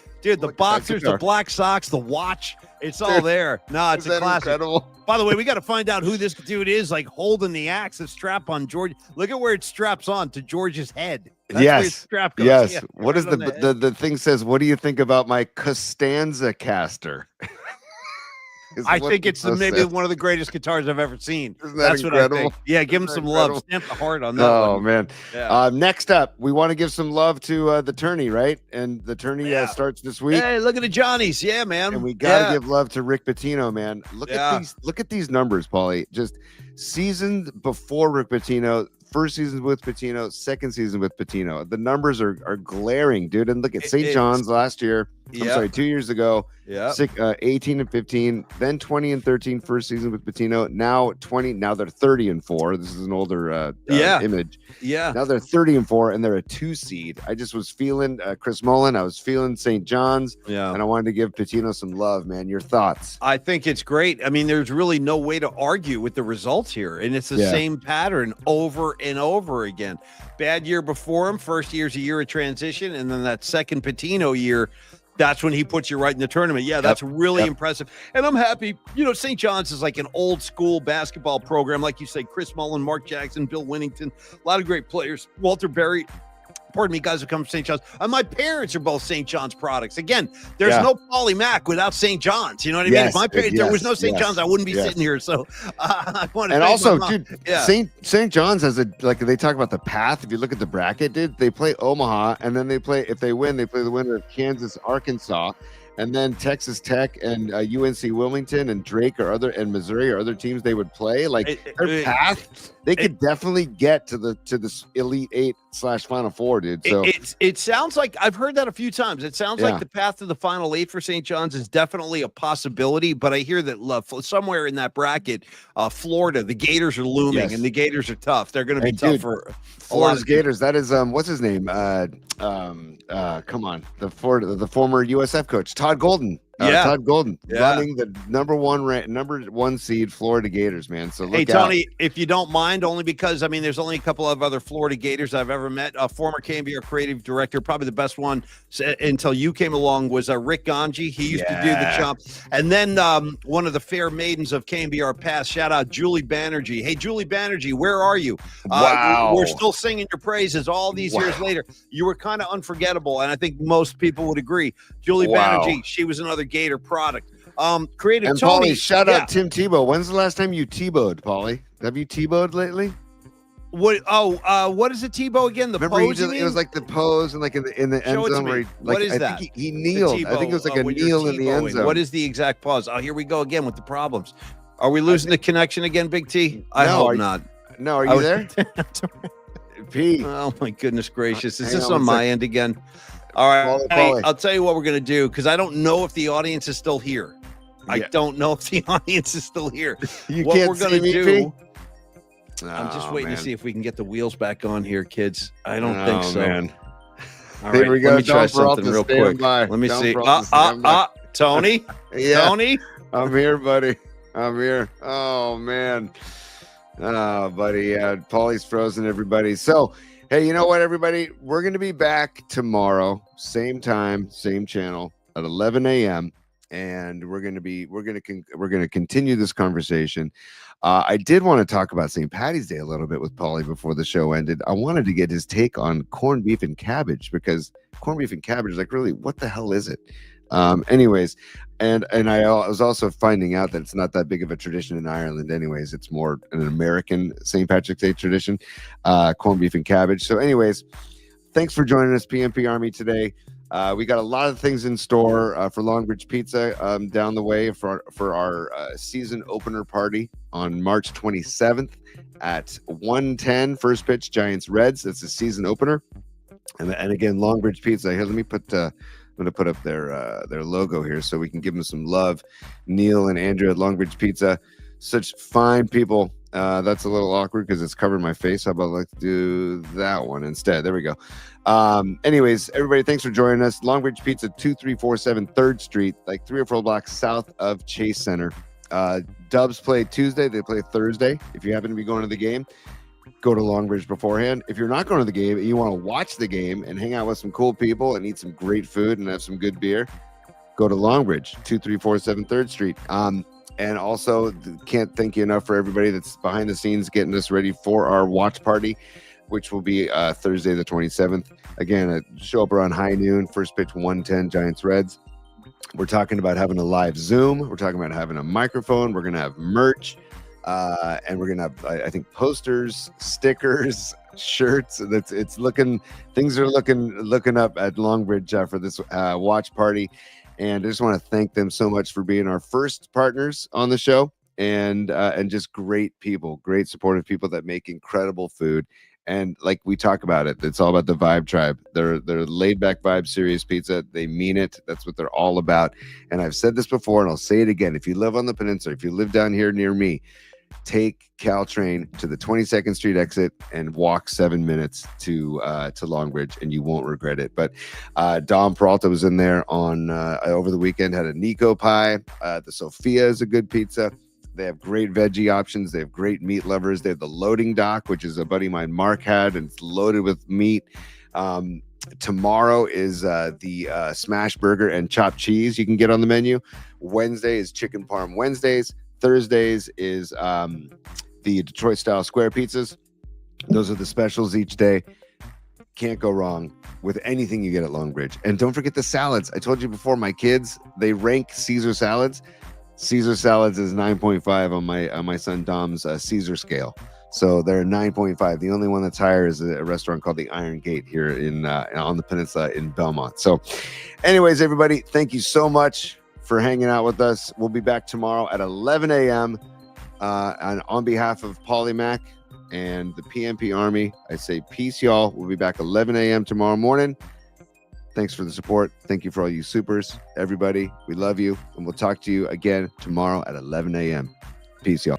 boxers, the black socks, the watch. It's all there. No, it's a classic. Incredible? By the way, we got to find out who this dude is, like holding the axe, the strap on George. Look at where it straps on to George's head. That's where its strap goes. Yes. Yeah, what is the thing says? What do you think about my Costanza caster? I think it's maybe one of the greatest guitars I've ever seen. Isn't that That's incredible? what I think. Yeah, give him some love. Stamp the heart on that Oh, one. man. Yeah. Next up, we want to give some love to the Tourney, right? And the Tourney starts this week. Hey, look at the Johnnies. Yeah, man. And we got to give love to Rick Pitino, man. Look at these numbers, Paulie. Just seasons before Rick Pitino, first season with Pitino, second season with Pitino. The numbers are glaring, dude. And look at St. John's last year. I'm sorry, 2 years ago. Yeah. 18 and 15, then 20 and 13 first season with Pitino. Now 20. Now they're 30 and 4. This is an older image. Yeah. Now they're 30 and 4, and they're a 2 seed. I just was feeling Chris Mullen. I was feeling St. John's. Yeah. And I wanted to give Pitino some love, man. Your thoughts? I think it's great. I mean, there's really no way to argue with the results here. And it's the same pattern over and over again. Bad year before him. First year's a year of transition. And then that second Pitino year, that's when he puts you right in the tournament. Yeah, that's really impressive. And I'm happy. You know, St. John's is like an old school basketball program. Like you say, Chris Mullen, Mark Jackson, Bill Winnington, a lot of great players. Walter Berry. Pardon me, guys who come from St. John's. My parents are both St. John's products. Again, there's no Paulie Mack without St. John's. You know what I mean? If my parents, there was no St. John's, I wouldn't be sitting here. So I want to. And also, dude, St. John's has they talk about the path. If you look at the bracket, dude, they play Omaha, and then if they win, they play the winner of Kansas, Arkansas. And then Texas Tech and UNC Wilmington and Drake and Missouri or other teams they would play. Like their path, they could definitely get to the Elite 8/Final Four, dude. So it sounds like I've heard that a few times. It sounds like the path to the Final 8 for St. John's is definitely a possibility. But I hear that somewhere in that bracket, Florida, the Gators are looming, and the Gators are tough. They're going to be tough for Florida's Gators. That is what's his name? Come on, the former USF coach Todd Golden. Todd Golden running the number one seed Florida Gators, man. So look Tony, if you don't mind, only because I mean, there's only a couple of other Florida Gators I've ever met. Former KMBR creative director, probably the best one until you came along, was Rick Ganji. He used to do the chomp, and then one of the fair maidens of KMBR past. Shout out Julie Banerjee. Hey, Julie Banerjee, where are you? Wow, we're still singing your praises all these years later. You were kind of unforgettable, and I think most people would agree. Julie Banerjee, she was another Gator product. Creative and Tony. Paulie, shout out Tim Tebow. When's the last time you Tebowed, Paulie? Have you Tebowed lately? What? What is the Tebow again? The Remember pose? It was like the pose and like in the end zone where what is that? I think he kneeled. I think it was like a kneel in the end zone. What is the exact pause? Oh, here we go again with the problems. Are we losing the connection again, Big T? I hope not. No, are you there? P. Oh my goodness gracious! Is this on my end again? All right, Paulie. I'll tell you what we're going to do because I don't know if the audience is still here. I don't know if the audience is still here. What we're going to do, I'm just waiting to see if we can get the wheels back on here, kids. I don't think so. Man. All Here right, we go. let me try something real quick. By. Let me Don see. Tony? Yeah. Tony? I'm here, buddy. I'm here. Oh, man. Oh, buddy. Yeah, Paulie's frozen, everybody. So, hey, you know what, everybody? We're going to be back tomorrow, same time, same channel at 11 a.m. And we're going to continue this conversation. I did want to talk about St. Patty's Day a little bit with Paulie before the show ended. I wanted to get his take on corned beef and cabbage because corned beef and cabbage is like, really, what the hell is it? Anyways, and I was also finding out that it's not that big of a tradition in Ireland. Anyways, it's more an American St. Patrick's Day tradition, corned beef and cabbage. So anyways, thanks for joining us, PMP Army, today. We got a lot of things in store for Longbridge Pizza down the way for our season opener party on March 27th at 1:10 first pitch Giants Reds. That's the season opener. And again, Longbridge Pizza. Here, let me put I'm going to put up their logo here so we can give them some love. Neil and Andrew at Longbridge Pizza, such fine people. That's a little awkward because it's covering my face. How about let's do that one instead? There we go. Anyways, everybody, thanks for joining us. Longbridge Pizza, 2347 3rd Street, like 3 or 4 blocks south of Chase Center. Dubs play Tuesday. They play Thursday. If you happen to be going to the game, go to Longbridge beforehand. If you're not going to the game and you want to watch the game and hang out with some cool people and eat some great food and have some good beer, go to Longbridge, 2347 3rd Street. And also, can't thank you enough for everybody that's behind the scenes getting us ready for our watch party, which will be Thursday the 27th. Again, show up around high noon, first pitch 1:10, Giants Reds. We're talking about having a live Zoom. We're talking about having a microphone. We're going to have merch. And we're going to have, I think, posters, stickers, shirts. Things are looking up at Longbridge for this watch party. And I just want to thank them so much for being our first partners on the show, and just great people, great supportive people that make incredible food. And like we talk about it, it's all about the Vibe Tribe. They're laid back vibe, serious pizza. They mean it. That's what they're all about. And I've said this before, and I'll say it again. If you live on the peninsula, if you live down here near me, take Caltrain to the 22nd Street exit and walk 7 minutes to Longbridge, and you won't regret it. But Dom Peralta was in there on over the weekend, had a Nico pie. The Sophia is a good pizza. They have great veggie options. They have great meat lovers. They have the loading dock, which is a buddy of mine, Mark, had, and it's loaded with meat. Tomorrow is the smash burger and chopped cheese you can get on the menu. Wednesday is chicken parm Wednesdays. Thursdays is the Detroit style square pizzas. Those are the specials each day. Can't go wrong with anything you get at Longbridge. And don't forget the salads. I told you before, my kids, they rank Caesar salads. Caesar salads is 9.5 on my son Dom's Caesar scale. So they're 9.5. The only one that's higher is a restaurant called the Iron Gate here on the peninsula in Belmont. So anyways, everybody, thank you so much for hanging out with us. We'll be back tomorrow at 11 a.m. And on behalf of Polymac and the PMP Army, I say peace, y'all. We'll be back 11 a.m. tomorrow morning. Thanks for the support. Thank you for all you supers. Everybody, we love you. And we'll talk to you again tomorrow at 11 a.m. Peace, y'all.